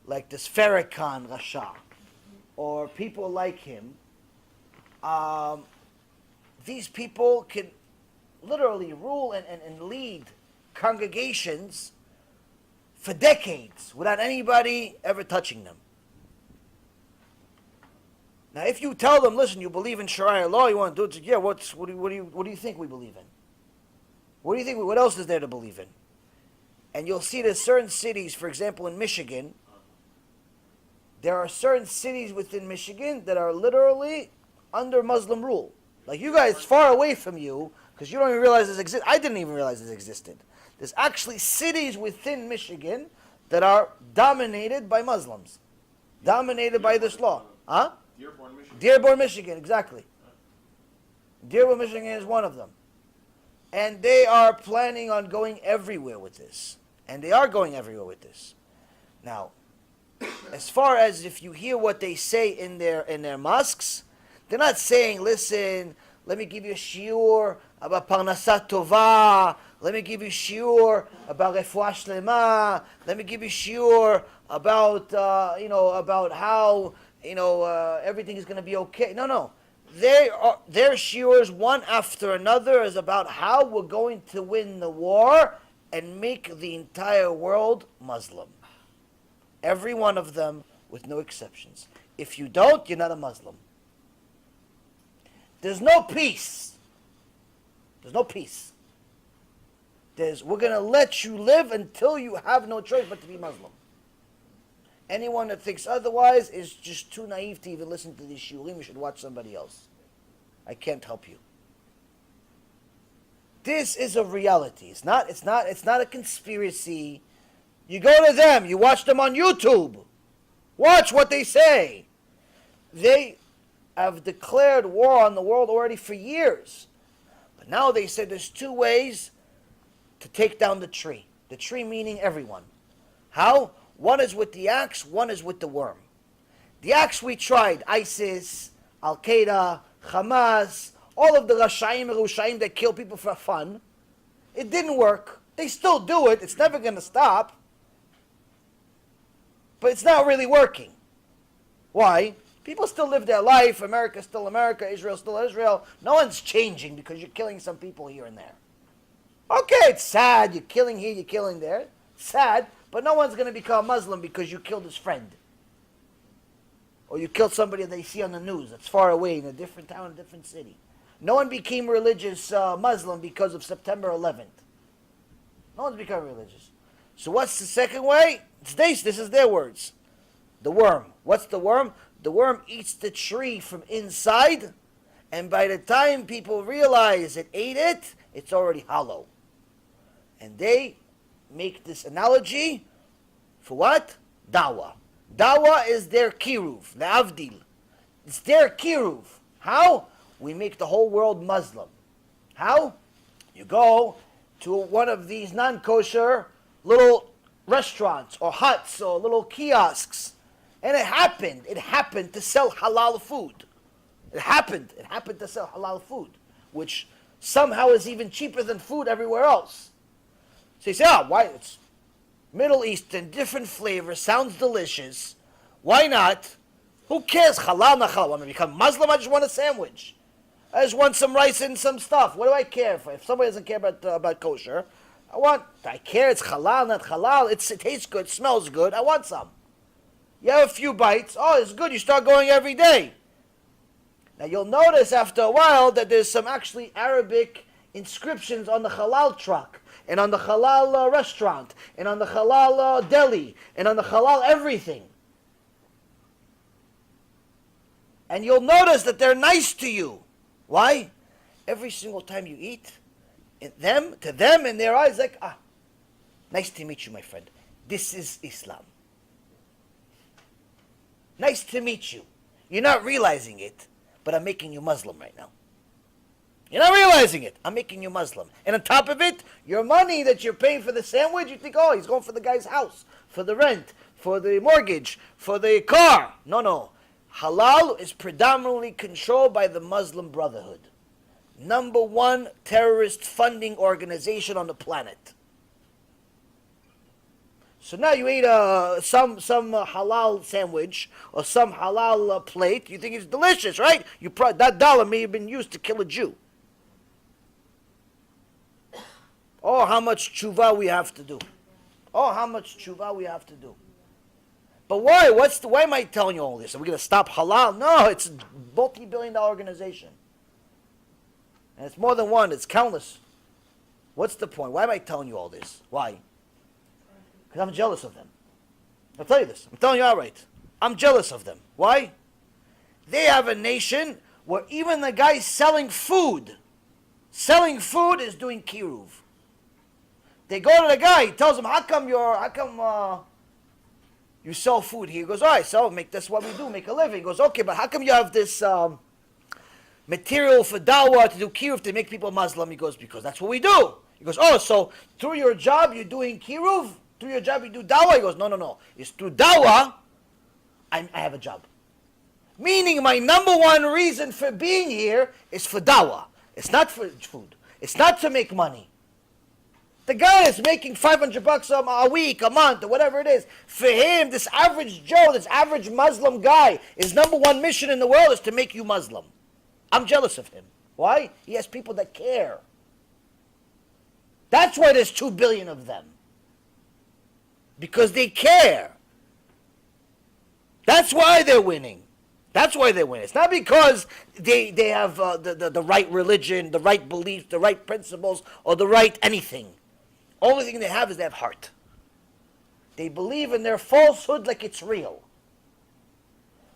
like this Farrakhan Rasha, or people like him. These people can literally rule and lead congregations for decades without anybody ever touching them. Now, if you tell them, listen, you believe in Sharia law, you want to do it, yeah, what do you think we believe in? What do you think? What else is there to believe in? And you'll see there's certain cities, for example, in Michigan, there are certain cities within Michigan that are literally under Muslim rule. Like you guys, far away from you, because you don't even realize this exists. I didn't even realize this existed. There's actually cities within Michigan that are dominated by Muslims, dominated by this law. Huh? Dearborn, Michigan. Dearborn, Michigan, exactly. Dearborn, Michigan is one of them. And they are planning on going everywhere with this. And they are going everywhere with this. Now, as far as if you hear what they say in their mosques, they're not saying, listen, let me give you a shiur about parnasat tova, let me give you a shiur about refuah shlema, let me give you a shiur about, about how, everything is going to be okay. No. Their shiurs, one after another, is about how we're going to win the war and make the entire world Muslim. Every one of them, with no exceptions. If you don't, you're not a Muslim. There's no peace. There's no peace. We're going to let you live until you have no choice but to be Muslim. Anyone that thinks otherwise is just too naive to even listen to these shiurim. You should watch somebody else. I can't help you. This is a reality. It's not a conspiracy. You go to them, you watch them on YouTube. Watch what they say. They have declared war on the world already for years. But now they said there's two ways to take down the tree. The tree meaning everyone. How? One is with the axe, one is with the worm. The axe we tried, ISIS, Al-Qaeda, Hamas, all of the Rashaim that kill people for fun. It didn't work. They still do it. It's never going to stop. But it's not really working. Why? People still live their life. America's still America. Israel's still Israel. No one's changing because you're killing some people here and there. Okay, it's sad. You're killing here, you're killing there. Sad. But no one's going to become Muslim because you killed his friend. Or you killed somebody that they see on the news that's far away in a different town, a different city. No one became religious Muslim because of September 11th. No one's become religious. So what's the second way? This is their words. The worm. What's the worm? The worm eats the tree from inside, and by the time people realize it ate it, it's already hollow. And they make this analogy for what? Dawah. Dawah is their kiruv, le'avdil. It's their kiruv. How? We make the whole world Muslim. How? You go to one of these non-kosher little restaurants or huts or little kiosks, and it happened to sell halal food. It happened to sell halal food, which somehow is even cheaper than food everywhere else. So you say, why? It's Middle Eastern, different flavor, sounds delicious. Why not? Who cares? Halal, na halal. I want to become Muslim, I just want a sandwich. I just want some rice and some stuff. What do I care for? If somebody doesn't care about kosher, I care. It's halal, not halal. It tastes good, smells good. I want some. You have a few bites. Oh, it's good. You start going every day. Now you'll notice after a while that there's some actually Arabic inscriptions on the halal truck, and on the halal restaurant, and on the halal deli, and on the halal everything. And you'll notice that they're nice to you. Why? Every single time you eat, to them in their eyes, like, nice to meet you, my friend. This is Islam. Nice to meet you. You're not realizing it, but I'm making you Muslim right now. You're not realizing it. I'm making you Muslim. And on top of it, your money that you're paying for the sandwich, you think, he's going for the guy's house, for the rent, for the mortgage, for the car. No. Halal is predominantly controlled by the Muslim Brotherhood. Number one terrorist funding organization on the planet. So now you eat some halal sandwich or some halal plate. You think it's delicious, right? That dollar may have been used to kill a Jew. Oh, how much tshuva we have to do. But why? Why am I telling you all this? Are we going to stop halal? No, it's a multi-billion-dollar organization. And it's more than one. It's countless. What's the point? Why am I telling you all this? Why? Because I'm jealous of them. I'll tell you this. I'm telling you outright. I'm jealous of them. Why? They have a nation where even the guy selling food is doing kiruv. They go to the guy, he tells him, how come you sell food here? He goes, all right, so that's what we do, make a living. He goes, okay, but how come you have this material for dawah to do kiruv to make people Muslim? He goes, because that's what we do. He goes, so through your job you're doing kiruv? Through your job you do dawah? He goes, no. It's through dawah I have a job. Meaning my number one reason for being here is for dawah. It's not for food. It's not to make money. The guy is making $500 a week, a month, or whatever it is. For him, this average Joe, this average Muslim guy, his number one mission in the world is to make you Muslim. I'm jealous of him. Why? He has people that care. That's why there's 2 billion of them. Because they care. That's why they're winning. It's not because they have the right religion, the right beliefs, the right principles, or the right anything. Only thing they have is they have heart. They believe in their falsehood like it's real.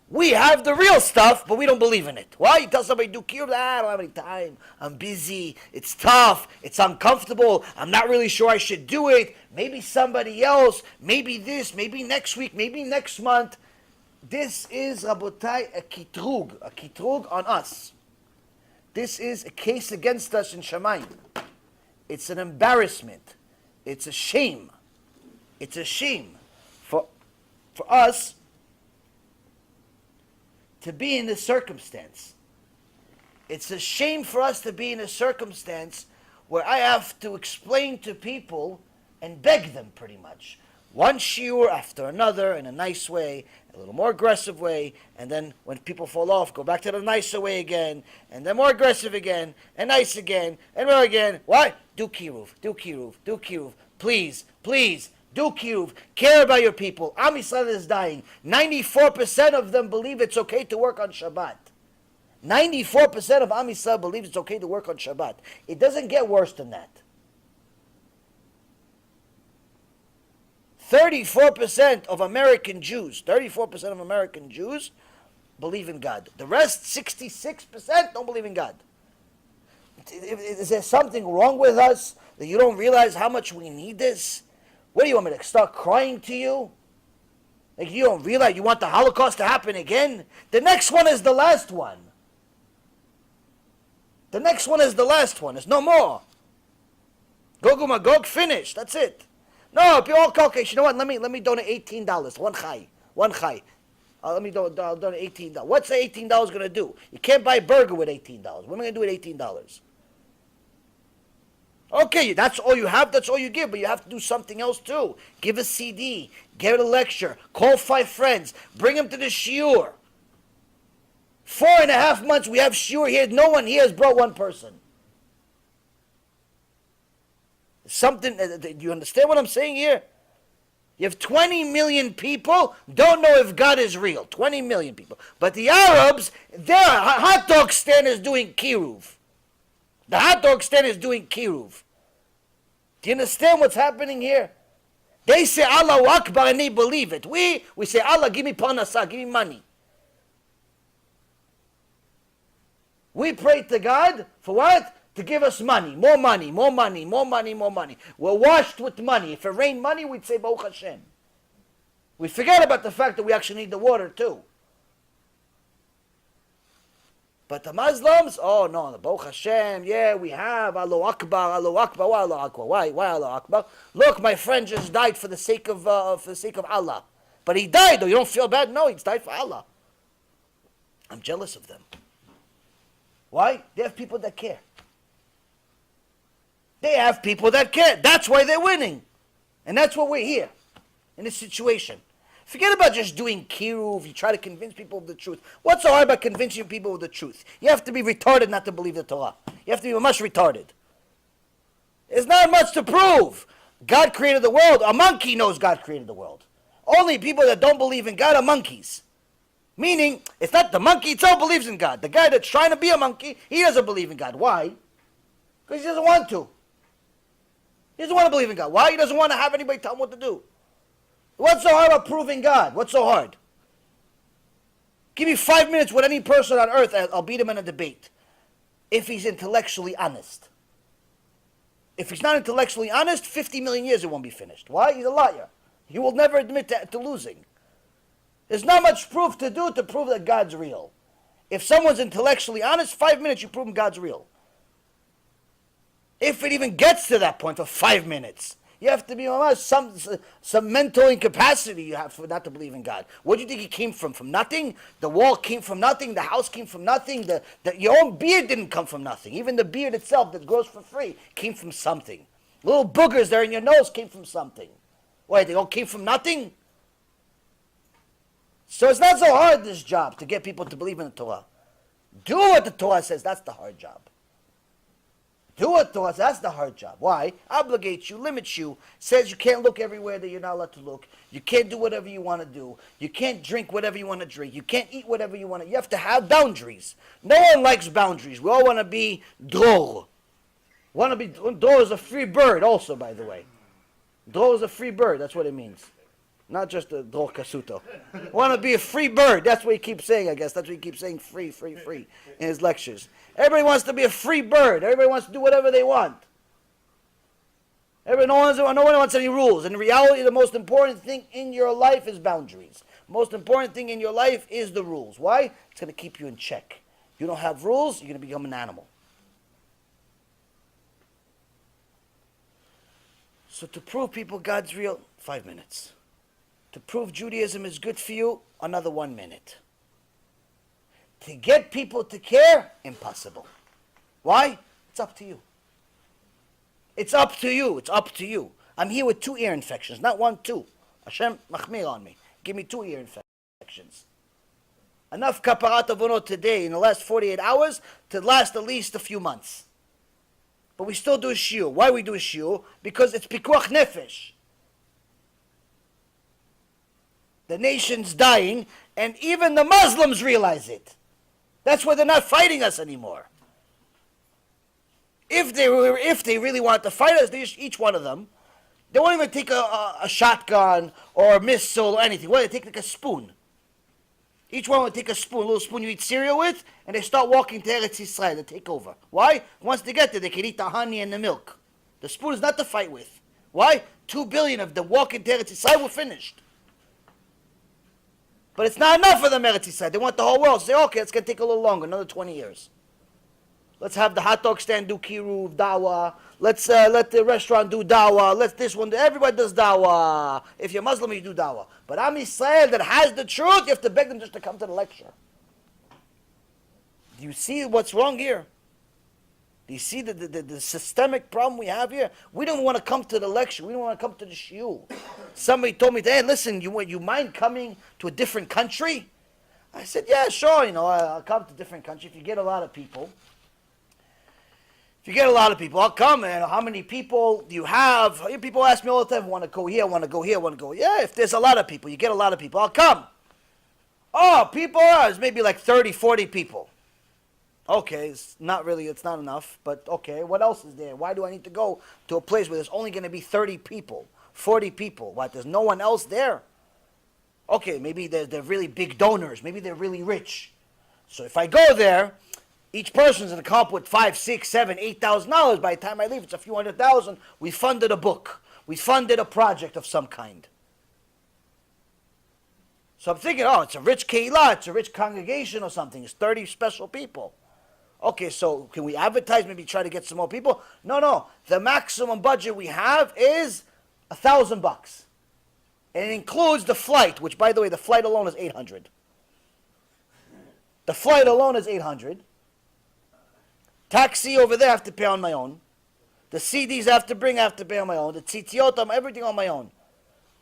We have the real stuff, but we don't believe in it. Why? You tell somebody, do kiruv, I don't have any time. I'm busy. It's tough. It's uncomfortable. I'm not really sure I should do it. Maybe somebody else. Maybe this. Maybe next week. Maybe next month. This is, Rabotai, a kitrug on us. This is a case against us in Shamayim. It's an embarrassment. It's a shame. For for us to be in this circumstance. It's a shame for us to be in a circumstance where I have to explain to people and beg them pretty much. One shiur after another in a nice way, a little more aggressive way, and then when people fall off, go back to the nicer way again, and then more aggressive again, and nice again, and more again. Why? Do kiruv, do kiruv, do kiruv. Please, please, do kiruv. Care about your people. Am Yisrael is dying. 94% of them believe it's okay to work on Shabbat. 94% of Am Yisrael believe it's okay to work on Shabbat. It doesn't get worse than that. 34% of American Jews, 34% of American Jews believe in God. The rest, 66%, don't believe in God. Is there something wrong with us that you don't realize how much we need this? What do you want me to start crying to you? Like you don't realize you want the Holocaust to happen again? The next one is the last one. The next one is the last one. There's no more. Gog Magog, finished. That's it. No, people, okay, you know what? Let me donate $18. One chai. I'll donate $18. What's the $18 going to do? You can't buy a burger with $18. What am I going to do with $18? Okay, that's all you have, that's all you give, but you have to do something else too. Give a CD, get a lecture, call 5 friends, bring them to the shiur. 4.5 months we have shiur here, no one here has brought one person. Something, do you understand what I'm saying here? You have 20 million people don't know if God is real. 20 million people. But the Arabs, their hot dog stand is doing kiruv. The hot dog stand is doing kiruv. Do you understand what's happening here? They say Allahu Akbar and they believe it. We say Allah, give me parnasah, give me money. We pray to God for what? To give us money, more money, more money, more money, more money. We're washed with money. If it rained money, we'd say Baruch Hashem. We forget about the fact that we actually need the water too. But the Muslims, oh no, the Baruch Hashem, yeah, we have Allahu Akbar, Allahu Akbar. Why Allahu Akbar? Why Allahu Akbar? Look, my friend just died for the sake of Allah. But he died, though. You don't feel bad? No, he died for Allah. I'm jealous of them. Why? They have people that care. They have people that care. That's why they're winning. And that's why we're here, in this situation. Forget about just doing kiruv. You try to convince people of the truth. What's so hard about convincing people of the truth? You have to be retarded not to believe the Torah. You have to be much retarded. There's not much to prove. God created the world. A monkey knows God created the world. Only people that don't believe in God are monkeys. Meaning, it's not the monkey itself believes in God. The guy that's trying to be a monkey, he doesn't believe in God. Why? Because he doesn't want to. He doesn't want to believe in God. Why? He doesn't want to have anybody tell him what to do. What's so hard about proving God? What's so hard? Give me 5 minutes with any person on earth, I'll beat him in a debate. If he's intellectually honest. If he's not intellectually honest, 50 million years it won't be finished. Why? He's a liar. He will never admit to losing. There's not much proof to do to prove that God's real. If someone's intellectually honest, 5 minutes you prove him God's real. If it even gets to that point of 5 minutes, you have to be some mental incapacity you have for not to believe in God. What do you think he came from? From nothing? The wall came from nothing. The house came from nothing. Your own beard didn't come from nothing. Even the beard itself that grows for free came from something. Little boogers there in your nose came from something. Wait, they all came from nothing? So it's not so hard, this job, to get people to believe in the Torah. Do what the Torah says. That's the hard job. Do it to us, that's the hard job. Why? Obligates you, limits you, says you can't look everywhere that you're not allowed to look. You can't do whatever you want to do. You can't drink whatever you want to drink. You can't eat whatever you want to. You have to have boundaries. No one likes boundaries. We all want to be dror. Dror is a free bird also, by the way. Dror is a free bird, that's what it means. Not just a dror kasuto. Want to be a free bird, that's what he keeps saying, I guess. That's what he keeps saying, free, free, free, in his lectures. Everybody wants to be a free bird. Everybody wants to do whatever they want. No one wants any rules. In reality, the most important thing in your life is boundaries. The most important thing in your life is the rules. Why? It's going to keep you in check. You don't have rules, you're going to become an animal. So to prove people God's real, 5 minutes. To prove Judaism is good for you, another 1 minute. To get people to care, impossible. Why? It's up to you. It's up to you. It's up to you. I'm here with 2 ear infections, not 1, 2. Hashem machmir on me. Give me 2 ear infections. Enough kaparat avonot today in the last 48 hours to last at least a few months. But we still do a shiur. Why we do a shiur? Because it's pikuach nefesh. The nation's dying, and even the Muslims realize it. That's why they're not fighting us anymore. If they really want to fight us, each one of them, they won't even take a shotgun or a missile or anything. What, they take like a spoon. Each one would take a spoon, a little spoon you eat cereal with, and they start walking to Eretz Yisrael to take over. Why? Once they get there, they can eat the honey and the milk. The spoon is not to fight with. Why? 2 billion of them walking to Eretz Yisrael were finished. But it's not enough for them, Eretz Yisrael. They want the whole world. Say, okay, it's going to take a little longer, another 20 years. Let's have the hot dog stand do kiruv, dawa. Let's let the restaurant do dawa. Let this one do. Everybody does dawa. If you're Muslim, you do dawa. But Am Yisrael that has the truth, you have to beg them just to come to the lecture. Do you see what's wrong here? Do you see the systemic problem we have here? We don't want to come to the lecture. We don't want to come to the shiur. Somebody told me, hey, listen, you mind coming to a different country? I said, yeah, sure. I'll come to a different country if you get a lot of people. If you get a lot of people, I'll come. And how many people do you have? People ask me all the time, I want to go here, I want to go here, I want to go. Yeah, if there's a lot of people, you get a lot of people, I'll come. Oh, people are, it's maybe like 30, 40 people. Okay, it's not enough, but okay, what else is there? Why do I need to go to a place where there's only going to be 30 people, 40 people? What, there's no one else there? Okay, maybe they're really big donors. Maybe they're really rich. So if I go there, each person's going to come up with $5,000, $6,000, $7,000, $8,000. By the time I leave, it's a few $100,000. We funded a book. We funded a project of some kind. So I'm thinking, oh, it's a rich keilah, it's a rich congregation or something. It's 30 special people. Okay, so can we advertise, maybe try to get some more people? No. The maximum budget we have is $1,000. And it includes the flight, which, by the way, the flight alone is $800. The flight alone is $800. Taxi over there, I have to pay on my own. The CDs I have to pay on my own. The tzitziot, everything on my own.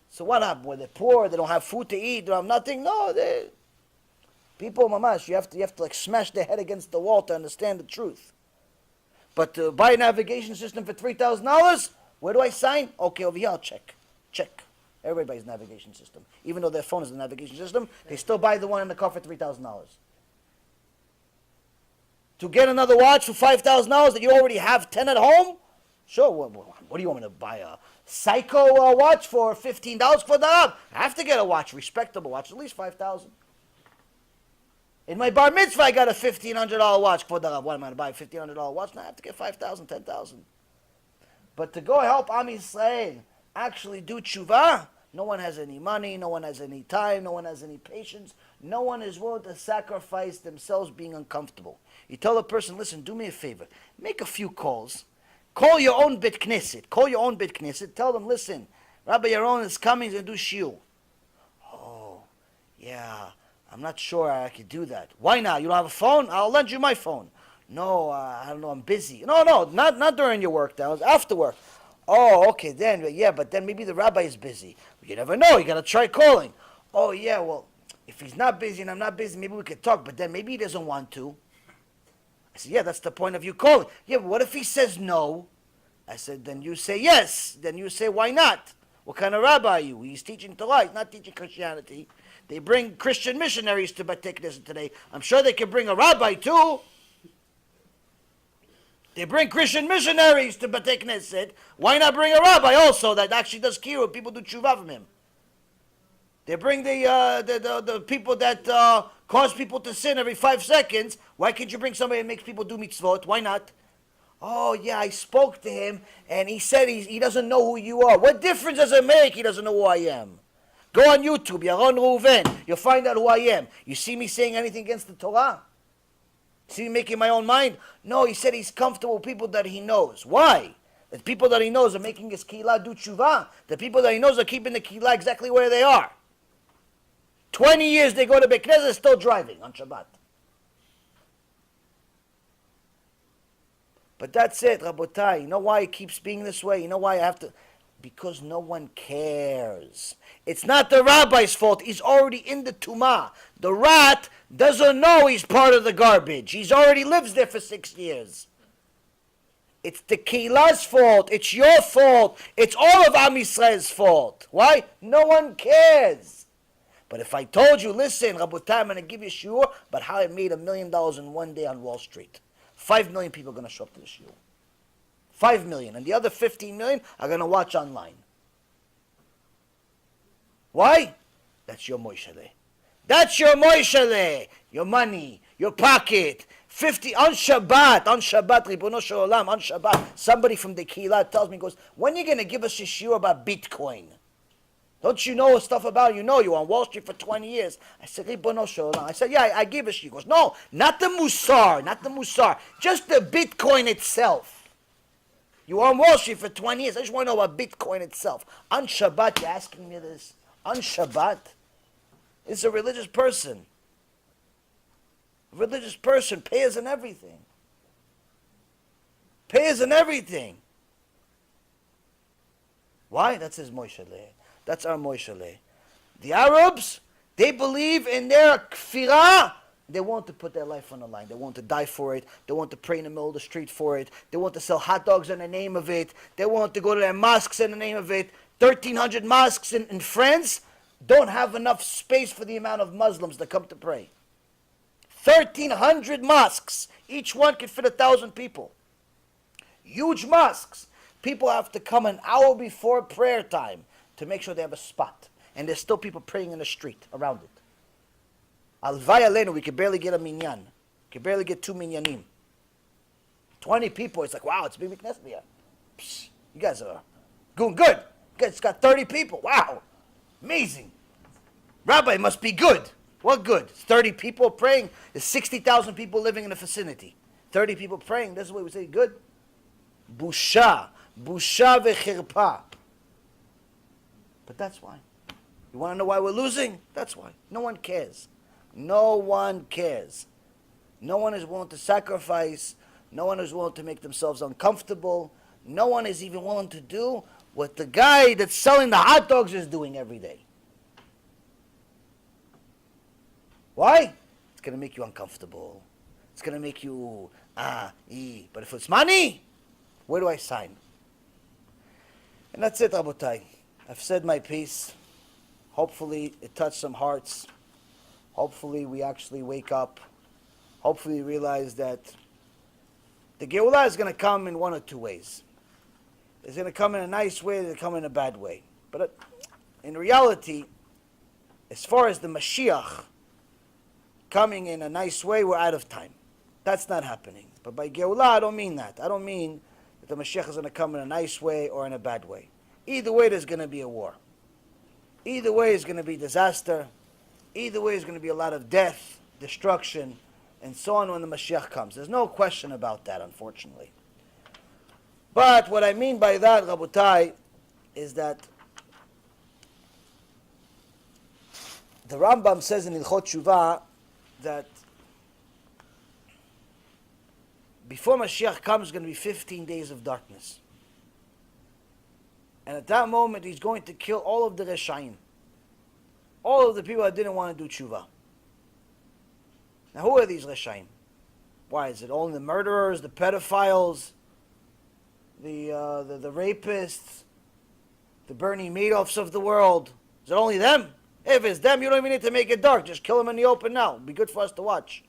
So what happened? Were they poor? They don't have food to eat? They don't have nothing? No, people, mamash, you have to like smash their head against the wall to understand the truth. But to buy a navigation system for $3,000, where do I sign? Okay, over here, I'll check. Everybody buys a navigation system. Even though their phone is a navigation system, they still buy the one in the car for $3,000. To get another watch for $5,000 that you already have 10 at home? Sure, what do you want me to buy? A Psycho watch for $15 for that? I have to get a watch, respectable watch, at least $5,000. In my bar mitzvah, I got a $1,500 watch for the. What am I going to buy? A $1,500 watch? Now I have to get $5,000, $10,000. But to go help Am Yisrael actually do tshuva, no one has any money, no one has any time, no one has any patience. No one is willing to sacrifice themselves being uncomfortable. You tell a person, listen, do me a favor. Make a few calls. Call your own Beit Knesset. Tell them, listen, Rabbi Yaron is coming to do shiur. Oh, yeah, I'm not sure I could do that. Why not? You don't have a phone? I'll lend you my phone. No, I don't know, I'm busy. No, not during your work hours, after work. Oh, okay, then, yeah, but then maybe the rabbi is busy. You never know, you got to try calling. Oh, yeah, well, if he's not busy and I'm not busy, maybe we could talk, but then maybe he doesn't want to. I said, yeah, that's the point of you calling. Yeah, but what if he says no? I said, then you say yes. Then you say, why not? What kind of rabbi are you? He's teaching Torah, he's not teaching Christianity. They bring Christian missionaries to Beit Knesset today. I'm sure they can bring a rabbi too. They bring Christian missionaries to Beit Knesset. Why not bring a rabbi also that actually does kiruv? People do tshuva from him. They bring the people that cause people to sin every 5 seconds. Why can't you bring somebody that makes people do mitzvot? Why not? Oh, yeah, I spoke to him, and he said he doesn't know who you are. What difference does it make? He doesn't know who I am. Go on YouTube, Yaron Reuven. You'll find out who I am. You see me saying anything against the Torah? See me making my own mind? No, he said he's comfortable with people that he knows. Why? The people that he knows are making his keilah do tshuva. The people that he knows are keeping the keilah exactly where they are. 20 years they go to Beit Knesset, still driving on Shabbat. But that's it, Rabotai. You know why it keeps being this way? You know why I have to? Because no one cares. It's not the rabbi's fault. He's already in the tumah. The rat doesn't know he's part of the garbage. He's already lives there for 6 years. It's the Keilah's fault. It's your fault. It's all of Am Yisrael's fault. Why? No one cares. But if I told you, listen, Rabotai, I'm going to give you a shiur about how I made $1 million in one day on Wall Street. 5 million people are going to show up to the shiur. 5 million. And the other 15 million are going to watch online. Why? That's your moishale. That's your moishale. Your money, your pocket. 50 on Shabbat, Ribono Shel Olam, on Shabbat. Somebody from the Keilah tells me, goes, when are you going to give us a shiur about Bitcoin? Don't you know stuff about it? You know, you were on Wall Street for 20 years. I said, Ribono Shel Olam. I said, yeah, I give a shiur. He goes, no, not the Musar, just the Bitcoin itself. You were on Wall Street for 20 years. I just want to know about Bitcoin itself. On Shabbat, you're asking me this? On Shabbat? It's a religious person. A religious person pays in everything. Pays in everything. Why? That's his Moishale. That's our Moishale. The Arabs, they believe in their kfirah. They want to put their life on the line. They want to die for it. They want to pray in the middle of the street for it. They want to sell hot dogs in the name of it. They want to go to their mosques in the name of it. 1,300 mosques in France don't have enough space for the amount of Muslims that come to pray. 1,300 mosques. Each one can fit 1,000 people. Huge mosques. People have to come an hour before prayer time to make sure they have a spot. And there's still people praying in the street around it. Alvay Aleinu, we can barely get a minyan. We can barely get 2 minyanim. 20 people, it's like, wow, it's big Knesset here. Psh, you guys are doing good. You guys got 30 people. Wow. Amazing. Rabbi must be good. What good? 30 people praying. There's 60,000 people living in the vicinity. 30 people praying. This is what we say, good. Busha. Busha vechirpa. But that's why. You want to know why we're losing? That's why. No one cares. No one cares. No one is willing to sacrifice. No one is willing to make themselves uncomfortable. No one is even willing to do what the guy that's selling the hot dogs is doing every day. Why? It's going to make you uncomfortable. It's going to make you, But if it's money, where do I sign? And that's it, Rabotai. I've said my piece. Hopefully it touched some hearts. Hopefully we actually wake up. Hopefully we realize that the Geulah is going to come in one or two ways. It's going to come in a nice way, it's going to come in a bad way. But in reality, as far as the Mashiach coming in a nice way, we're out of time. That's not happening. But by Geulah, I don't mean that. I don't mean that the Mashiach is going to come in a nice way or in a bad way. Either way, there's going to be a war. Either way, it's going to be disaster. Either way, it's going to be a lot of death, destruction, and so on when the Mashiach comes. There's no question about that, unfortunately. But what I mean by that, Rabotai, is that the Rambam says in Ilchot Shuvah that before Mashiach comes, it's going to be 15 days of darkness. And at that moment, he's going to kill all of the Reshaim. All of the people that didn't want to do tshuva. Now, who are these Reshaim? Why? Is it only the murderers, the pedophiles, the rapists, the Bernie Madoffs of the world? Is it only them? If it's them, you don't even need to make it dark. Just kill them in the open now. It'll be good for us to watch.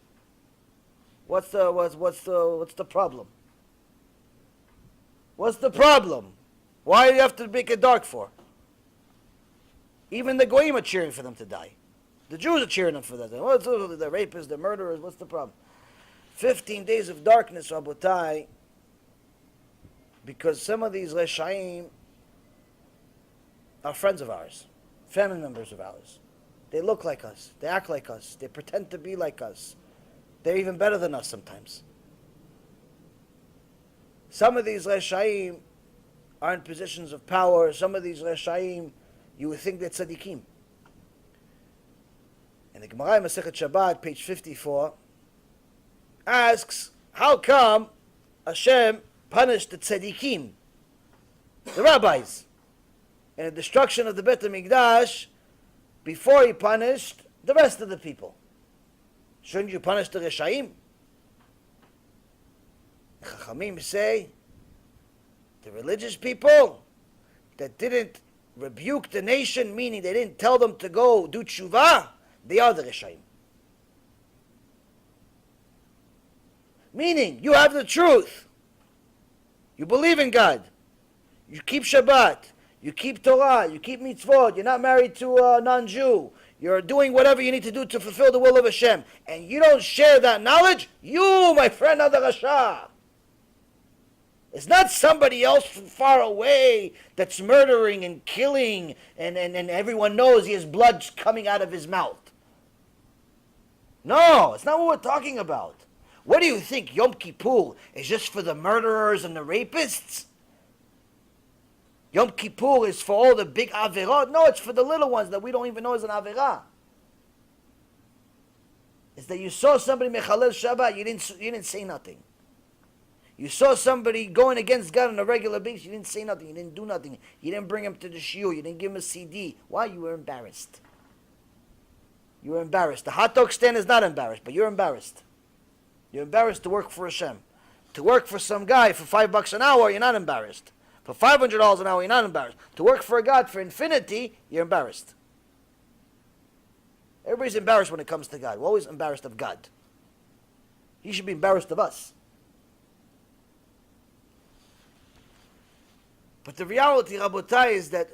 What's the problem? What's the problem? Why do you have to make it dark for? Even the Goyim are cheering for them to die. The Jews are cheering them for that. What's the rapists, the murderers, what's the problem? 15 days of darkness, Rabotai, because some of these Reshaim are friends of ours, family members of ours. They look like us. They act like us. They pretend to be like us. They're even better than us sometimes. Some of these Reshaim are in positions of power. Some of these Reshaim, you would think they're tzaddikim. And the Gemara in Masechet Shabbat, page 54, asks, how come Hashem punished the tzaddikim, the rabbis, in the destruction of the Beit HaMikdash before he punished the rest of the people? Shouldn't you punish the Reshaim? Chachamim say, the religious people that didn't rebuke the nation, meaning they didn't tell them to go do tshuva, they are the Reshaim. Meaning, you have the truth. You believe in God. You keep Shabbat. You keep Torah. You keep mitzvot. You're not married to a non-Jew. You're doing whatever you need to do to fulfill the will of Hashem. And you don't share that knowledge, you, my friend, are the Rasha. It's not somebody else from far away that's murdering and killing and everyone knows he has blood coming out of his mouth. No, it's not what we're talking about. What do you think Yom Kippur is just for the murderers and the rapists? Yom Kippur is for all the big averot? No, it's for the little ones that we don't even know is an averah. It's that you saw somebody mechalel Shabbat, you didn't say nothing. You saw somebody going against God on a regular basis, you didn't say nothing, you didn't do nothing. You didn't bring him to the shiur, you didn't give him a CD. Why? You were embarrassed. You were embarrassed. The hot dog stand is not embarrassed, but you're embarrassed. You're embarrassed to work for Hashem. To work for some guy for $5 an hour, you're not embarrassed. For $500 an hour, you're not embarrassed. To work for a God for infinity, you're embarrassed. Everybody's embarrassed when it comes to God. We're always embarrassed of God. He should be embarrassed of us. But the reality, Rabotai, is that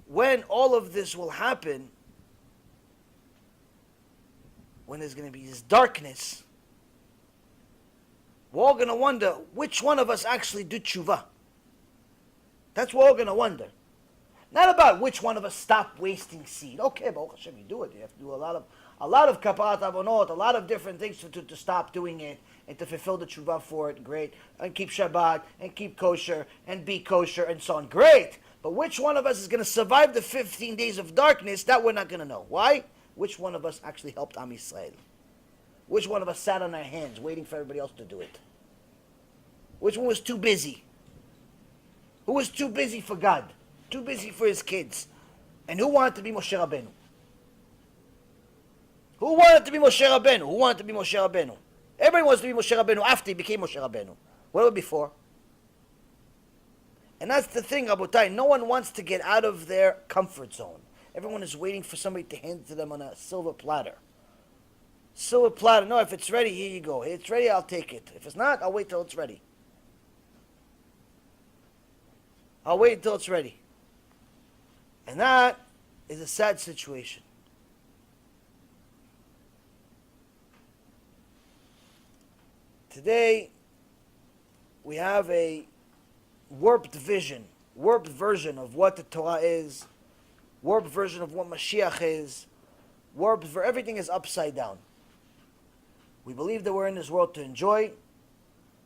when all of this will happen, when there's going to be this darkness, we're all going to wonder which one of us actually did tshuva. That's what we're all going to wonder. Not about which one of us stopped wasting seed. Okay, Baruch Hashem, you do it. You have to do a lot of kaparat avonot, a lot of different things to stop doing it and to fulfill the tshuva for it. Great. And keep Shabbat, and keep kosher, and be kosher, and so on. Great. But which one of us is going to survive the 15 days of darkness? That we're not going to know. Why? Which one of us actually helped Am Yisrael? Which one of us sat on our hands waiting for everybody else to do it? Which one was too busy? Who was too busy for God? Too busy for his kids? And who wanted to be Moshe Rabbeinu? Who wanted to be Moshe Rabbeinu? Who wanted to be Moshe Rabbeinu? Everybody wants to be Moshe Rabbeinu after he became Moshe Rabbeinu. What about before? And that's the thing, Rabotai. No one wants to get out of their comfort zone. Everyone is waiting for somebody to hand it to them on a silver platter. Silver platter. No, if it's ready, here you go. If it's ready, I'll take it. If it's not, I'll wait till it's ready. I'll wait until it's ready. And that is a sad situation. Today, we have a warped vision, warped version of what the Torah is, warped version of what Mashiach is, warped for everything is upside down. We believe that we're in this world to enjoy.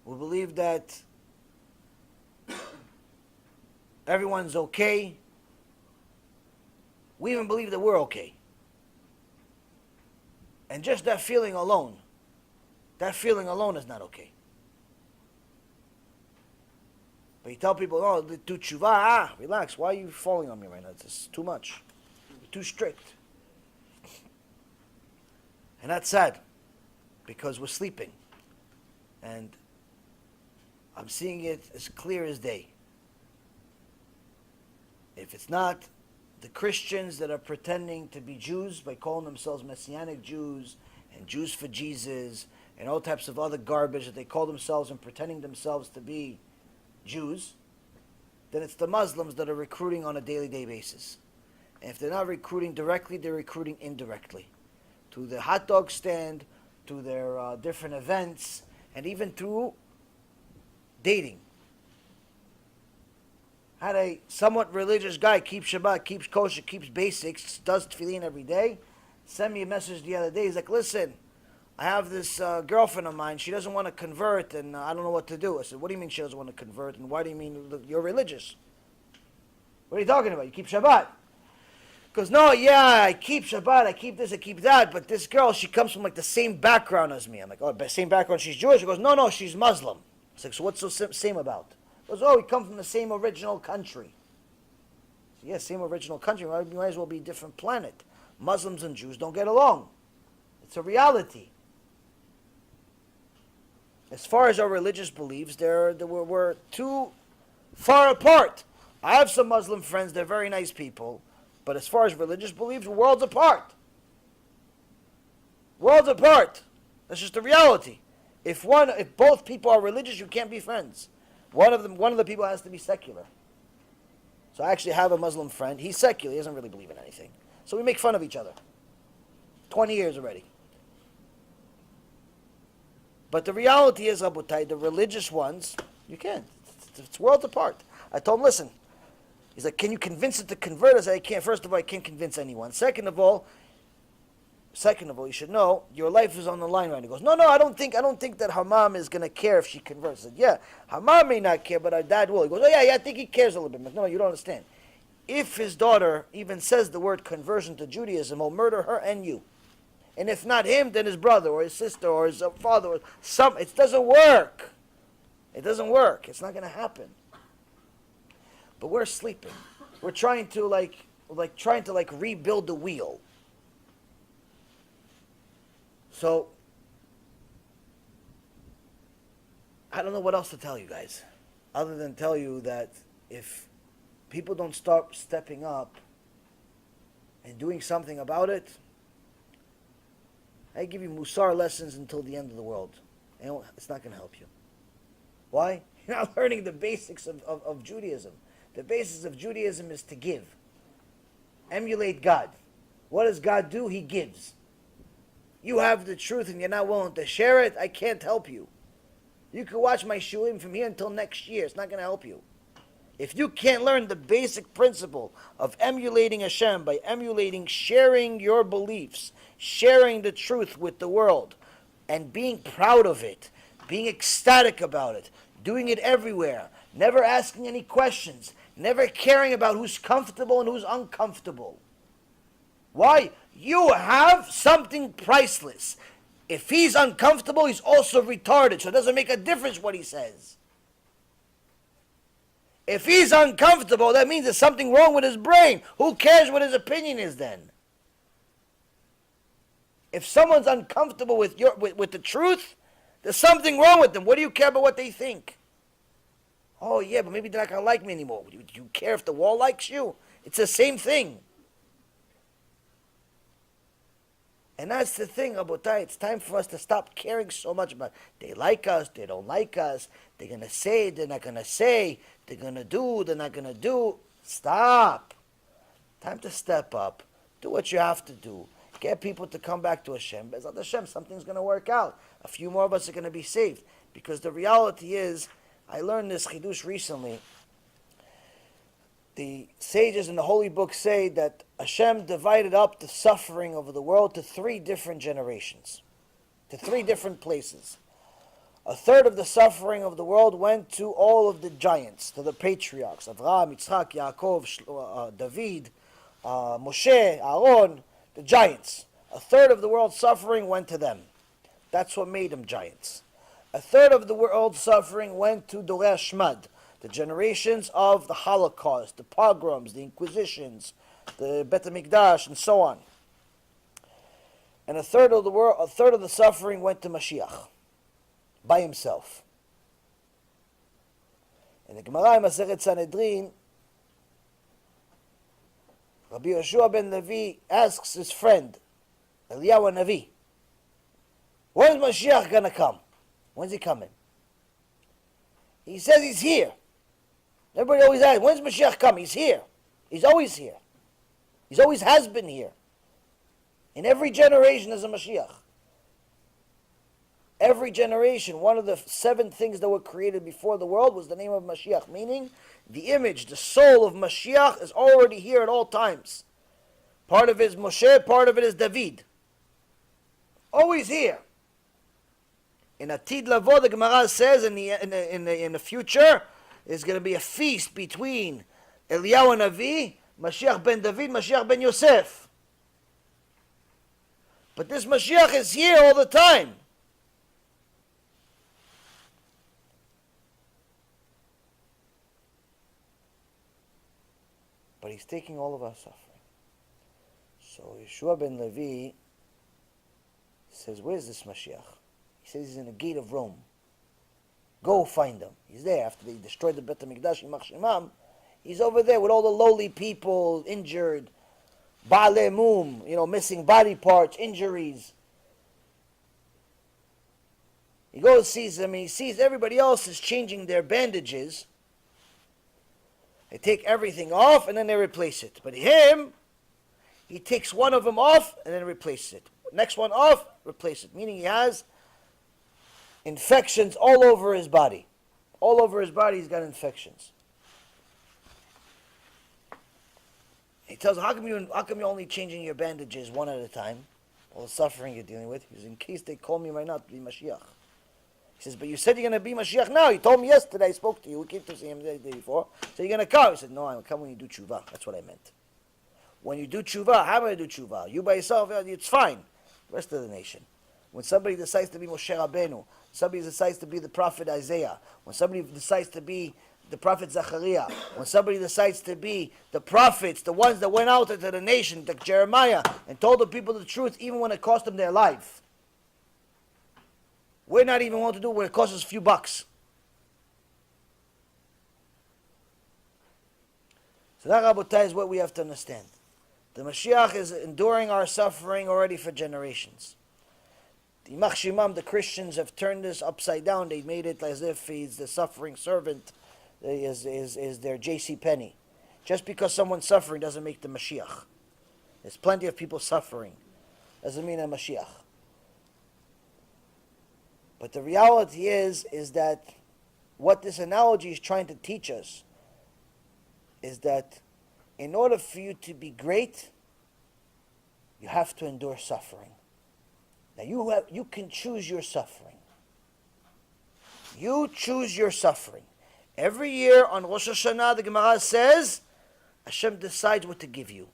We believe that everyone's okay. We even believe that we're okay. And just that feeling alone is not okay. But you tell people, oh, do tshuva, relax, why are you falling on me right now? It's too much. You're too strict. And that's sad, because we're sleeping. And I'm seeing it as clear as day. If it's not the Christians that are pretending to be Jews by calling themselves Messianic Jews and Jews for Jesus and all types of other garbage that they call themselves and pretending themselves to be Jews, then it's the Muslims that are recruiting on a daily basis. And if they're not recruiting directly, they're recruiting indirectly. To the hot dog stand, to their different events, and even through dating. Had a somewhat religious guy, keeps Shabbat, keeps kosher, keeps basics, does tefillin every day, sent me a message the other day. He's like, listen, I have this girlfriend of mine. She doesn't want to convert, and I don't know what to do. I said, what do you mean she doesn't want to convert, and why do you mean you're religious? What are you talking about? You keep Shabbat. Goes, no, yeah, I keep Shabbat, I keep this, I keep that, but this girl, she comes from like the same background as me. I'm like, oh, same background, she's Jewish? She goes, no, she's Muslim. It's like, so what's so same about? He goes, oh, we come from the same original country. So, yeah, same original country, we might as well be a different planet. Muslims and Jews don't get along. It's a reality. As far as our religious beliefs, we're too far apart. I have some Muslim friends, they're very nice people. But as far as religious beliefs, we're worlds apart. Worlds apart. That's just the reality. If both people are religious, you can't be friends. One of the people has to be secular. So I actually have a Muslim friend. He's secular. He doesn't really believe in anything. So we make fun of each other. 20 years already. But the reality is, Rabotai, the religious ones, you can't. It's worlds apart. I told him, listen. He's like, can you convince it to convert? I said, I can't. First of all, I can't convince anyone. Second of all, you should know your life is on the line right now. He goes, no, I don't think that her mom is gonna care if she converts. I said, yeah, her mom may not care, but her dad will. He goes, oh yeah, I think he cares a little bit. No, you don't understand. If his daughter even says the word conversion to Judaism, he'll murder her and you. And if not him, then his brother or his sister or his father or some. It doesn't work. It doesn't work. It's not gonna happen. But we're sleeping. We're trying to rebuild the wheel. So I don't know what else to tell you guys, other than tell you that if people don't start stepping up and doing something about it, I give you Musar lessons until the end of the world. And it's not going to help you. Why? You're not learning the basics of Judaism. The basis of Judaism is to give. Emulate God. What does God do? He gives. You have the truth and you're not willing to share it, I can't help you. You can watch my shulim from here until next year. It's not going to help you. If you can't learn the basic principle of emulating Hashem by sharing your beliefs, sharing the truth with the world, and being proud of it, being ecstatic about it, doing it everywhere, never asking any questions, never caring about who's comfortable and who's uncomfortable. Why? You have something priceless. If he's uncomfortable, he's also retarded, so it doesn't make a difference what he says. If he's uncomfortable, that means there's something wrong with his brain. Who cares what his opinion is then? If someone's uncomfortable with the truth, there's something wrong with them. What do you care about what they think? Oh yeah, but maybe they're not going to like me anymore. Do you care if the wall likes you? It's the same thing. And that's the thing, Rabotai. It's time for us to stop caring so much about they like us, they don't like us, they're going to say, they're not going to say, they're going to do, they're not going to do. Stop. Time to step up. Do what you have to do. Get people to come back to Hashem. Bezat Hashem, something's going to work out. A few more of us are going to be saved. Because the reality is, I learned this chidush recently. The sages in the holy book say that Hashem divided up the suffering of the world to 3 different generations, to 3 different places. A third of the suffering of the world went to all of the giants, to the patriarchs, Avraham, Yitzchak, Yaakov, David, Moshe, Aaron, the giants. A third of the world's suffering went to them. That's what made them giants. A third of the world's suffering went to Dorei Hashmad, the generations of the Holocaust, the pogroms, the Inquisitions, the Bet HaMikdash, and so on. And a third of the suffering went to Mashiach, by himself. In the Gemara in Masechet Sanhedrin, Rabbi Yoshua ben Levi asks his friend, Eliyahu Navi, when's Mashiach going to come? When's he coming? He says he's here. Everybody always asks, when's Mashiach coming? He's here. He's always here. He's always has been here. In every generation there's a Mashiach. Every generation, one of the 7 things that were created before the world was the name of Mashiach, meaning the image, the soul of Mashiach is already here at all times. Part of it is Moshe, part of it is David. Always here. In Atid Lavo, the Gemara says in the future, there's going to be a feast between Eliyahu Navi, Mashiach ben David, Mashiach ben Yosef. But this Mashiach is here all the time. But he's taking all of our suffering. So Yeshua ben Levi says, where's this Mashiach? He says he's in the gate of Rome. Go find him. He's there after they destroyed the Bet HaMikdash, Yimach Shemam. He's over there with all the lowly people, injured, Ba'alei Mum, missing body parts, injuries. He goes, sees them, and he sees everybody else is changing their bandages. They take everything off, and then they replace it. But him, he takes one of them off, and then replaces it. Next one off, replace it. Meaning he has infections all over his body. All over his body he's got infections. He tells him, how come you're only changing your bandages one at a time? All the suffering you're dealing with. He says, in case they call me right now to be Mashiach. He says, but you said you're going to be Mashiach now. You told me yesterday, I spoke to you. We came to see him the day before. So you're going to come. He said, no, I'm coming when you do tshuva. That's what I meant. When you do tshuva, how am I going to do tshuva? You by yourself, it's fine. The rest of the nation. When somebody decides to be Moshe Rabbeinu, somebody decides to be the prophet Isaiah, when somebody decides to be the prophet Zachariah, when somebody decides to be the prophets, the ones that went out into the nation, like Jeremiah, and told the people the truth even when it cost them their life. We're not even willing to do it when it costs us a few bucks. So that, Rabotai, is what we have to understand. The Mashiach is enduring our suffering already for generations. The Yimach Shemam, the Christians, have turned this upside down. They made it as if he's the suffering servant, is their J.C. Penney. Just because someone's suffering doesn't make the Mashiach. There's plenty of people suffering. Doesn't mean a Mashiach. But the reality is that what this analogy is trying to teach us is that in order for you to be great, you have to endure suffering. Now you can choose your suffering. You choose your suffering. Every year on Rosh Hashanah, the Gemara says, Hashem decides what to give you.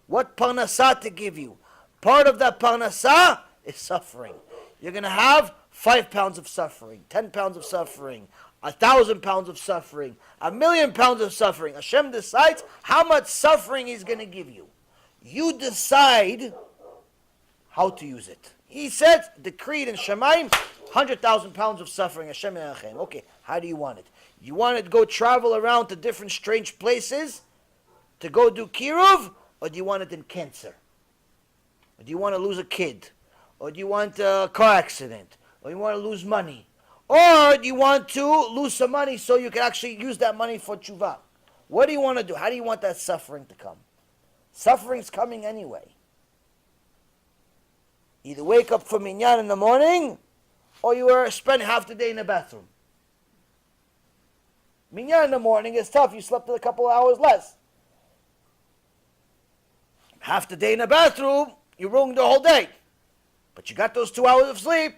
What parnasah to give you. Part of that parnasah is suffering. You're going to have 5 pounds of suffering, 10 pounds of suffering, 1,000 pounds of suffering, 1,000,000 pounds of suffering. Hashem decides how much suffering He's going to give you. You decide how to use it. He said, decreed in Shemaim, 100,000 pounds of suffering. Hashem Yerachem. Okay, how do you want it? You want to go travel around to different strange places to go do kiruv, or do you want it in cancer? Or do you want to lose a kid? Or do you want a car accident? Or you want to lose money? Or do you want to lose some money so you can actually use that money for tshuva? What do you want to do? How do you want that suffering to come? Suffering's coming anyway. Either wake up for minyan in the morning, or you spend half the day in the bathroom. Minyan in the morning is tough. You slept a couple of hours less. Half the day in the bathroom, you ruined the whole day. But you got those 2 hours of sleep.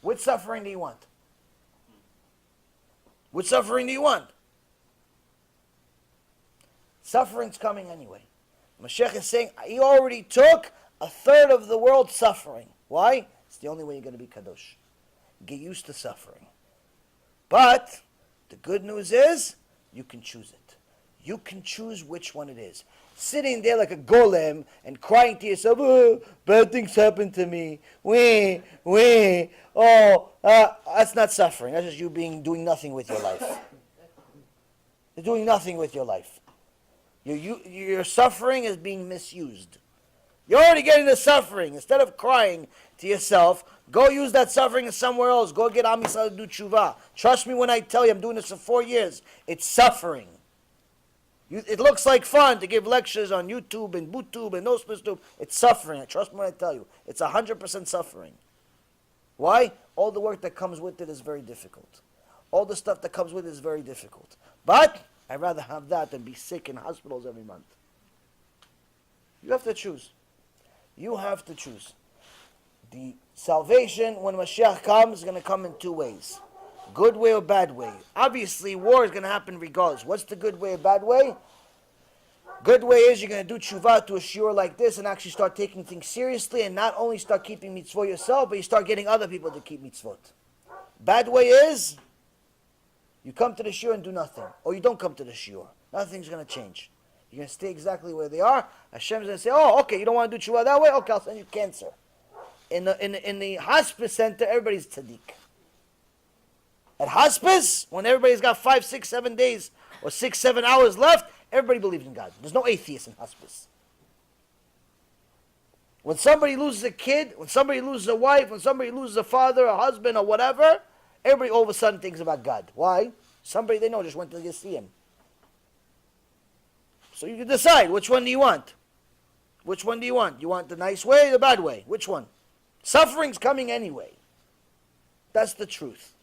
Which suffering do you want? Which suffering do you want? Suffering's coming anyway. Mashiach is saying, he already took 1/3 of the world's suffering. Why? It's the only way you're going to be kadosh. Get used to suffering. But the good news is, you can choose it. You can choose which one it is. Sitting there like a golem and crying to yourself, oh, bad things happen to me. That's not suffering. That's just you doing nothing with your life. You're doing nothing with your life. Your suffering is being misused. You're already getting the suffering. Instead of crying to yourself, go use that suffering somewhere else. Go get Am Yisrael to do tshuva. Trust me when I tell you, I'm doing this for 4 years. It's suffering. It looks like fun to give lectures on YouTube and BootTube and NoSpaceTube. It's suffering. Trust me when I tell you. It's 100% suffering. Why? All the work that comes with it is very difficult. All the stuff that comes with it is very difficult. But I'd rather have that than be sick in hospitals every month. You have to choose. You have to choose. The salvation, when Mashiach comes, is going to come in 2 ways. Good way or bad way. Obviously, war is going to happen regardless. What's the good way or bad way? Good way is you're going to do tshuva to a shiur like this and actually start taking things seriously and not only start keeping mitzvot yourself, but you start getting other people to keep mitzvot. Bad way is you come to the shiur and do nothing. Or you don't come to the shiur. Nothing's going to change. You're going to stay exactly where they are. Hashem's going to say, oh, okay, you don't want to do tshuva that way? Okay, I'll send you cancer. In the hospice center, everybody's tzaddik. At hospice, when everybody's got 5, 6, 7 days or 6, 7 hours left, everybody believes in God. There's no atheists in hospice. When somebody loses a kid, when somebody loses a wife, when somebody loses a father, a husband, or whatever, everybody all of a sudden thinks about God. Why? Somebody they know just went to go see him. So you can decide, which one do you want? Which one do you want? You want the nice way or the bad way? Which one? Suffering's coming anyway. That's the truth.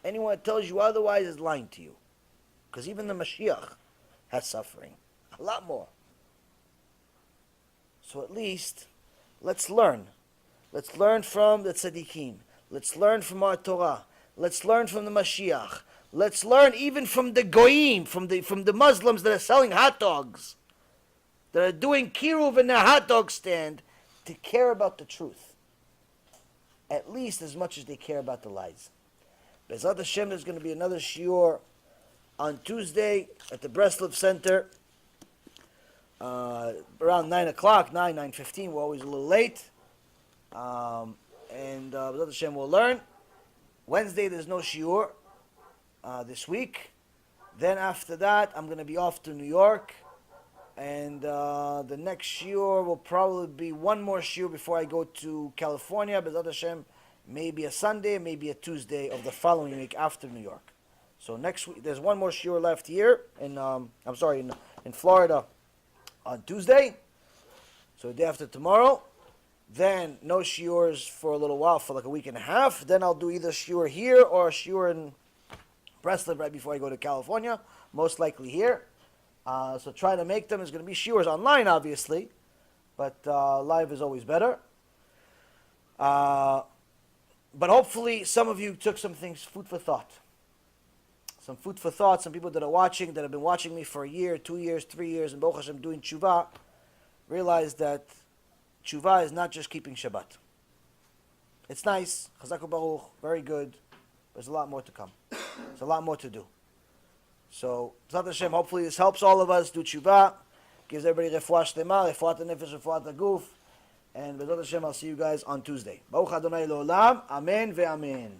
Anyone that tells you otherwise is lying to you. Because even the Mashiach has suffering. A lot more. So at least, let's learn. Let's learn from the tzaddikim. Let's learn from our Torah. Let's learn from the Mashiach. Let's learn even from the goyim, from the Muslims that are selling hot dogs, that are doing kiruv in their hot dog stand, to care about the truth. At least as much as they care about the lies. Bezat Hashem, there's going to be another shiur on Tuesday at the Breslov Center around 9 o'clock, 9:15. We're always a little late. And Bezat Hashem will learn. Wednesday, there's no shiur this week. Then after that, I'm going to be off to New York. And the next shiur will probably be one more shiur before I go to California. Bezat Hashem, maybe a Sunday, maybe a Tuesday of the following week after New York. So next week, there's one more shiur left here in Florida on Tuesday. So the day after tomorrow. Then no shiurs for a little while, for like a week and a half. Then I'll do either shiur here or a shiur in Breslov right before I go to California. Most likely here. So try to make them. There's going to be shiurs online, obviously. But live is always better. But hopefully some of you took some things, food for thought. Some food for thought. Some people that are watching, that have been watching me for a year, 2 years, 3 years, and Baruch Hashem doing tshuva, realize that tshuva is not just keeping Shabbat. It's nice, Chazak Baruch, very good. There's a lot more to come. There's a lot more to do. So, B'ezrat Hashem, hopefully this helps all of us do tshuva, gives everybody refuah shlema, refuat nefesh, refuat guf, and B'ezrat Hashem, I'll see you guys on Tuesday. Baruch Adonai L'olam, Amen ve'amen.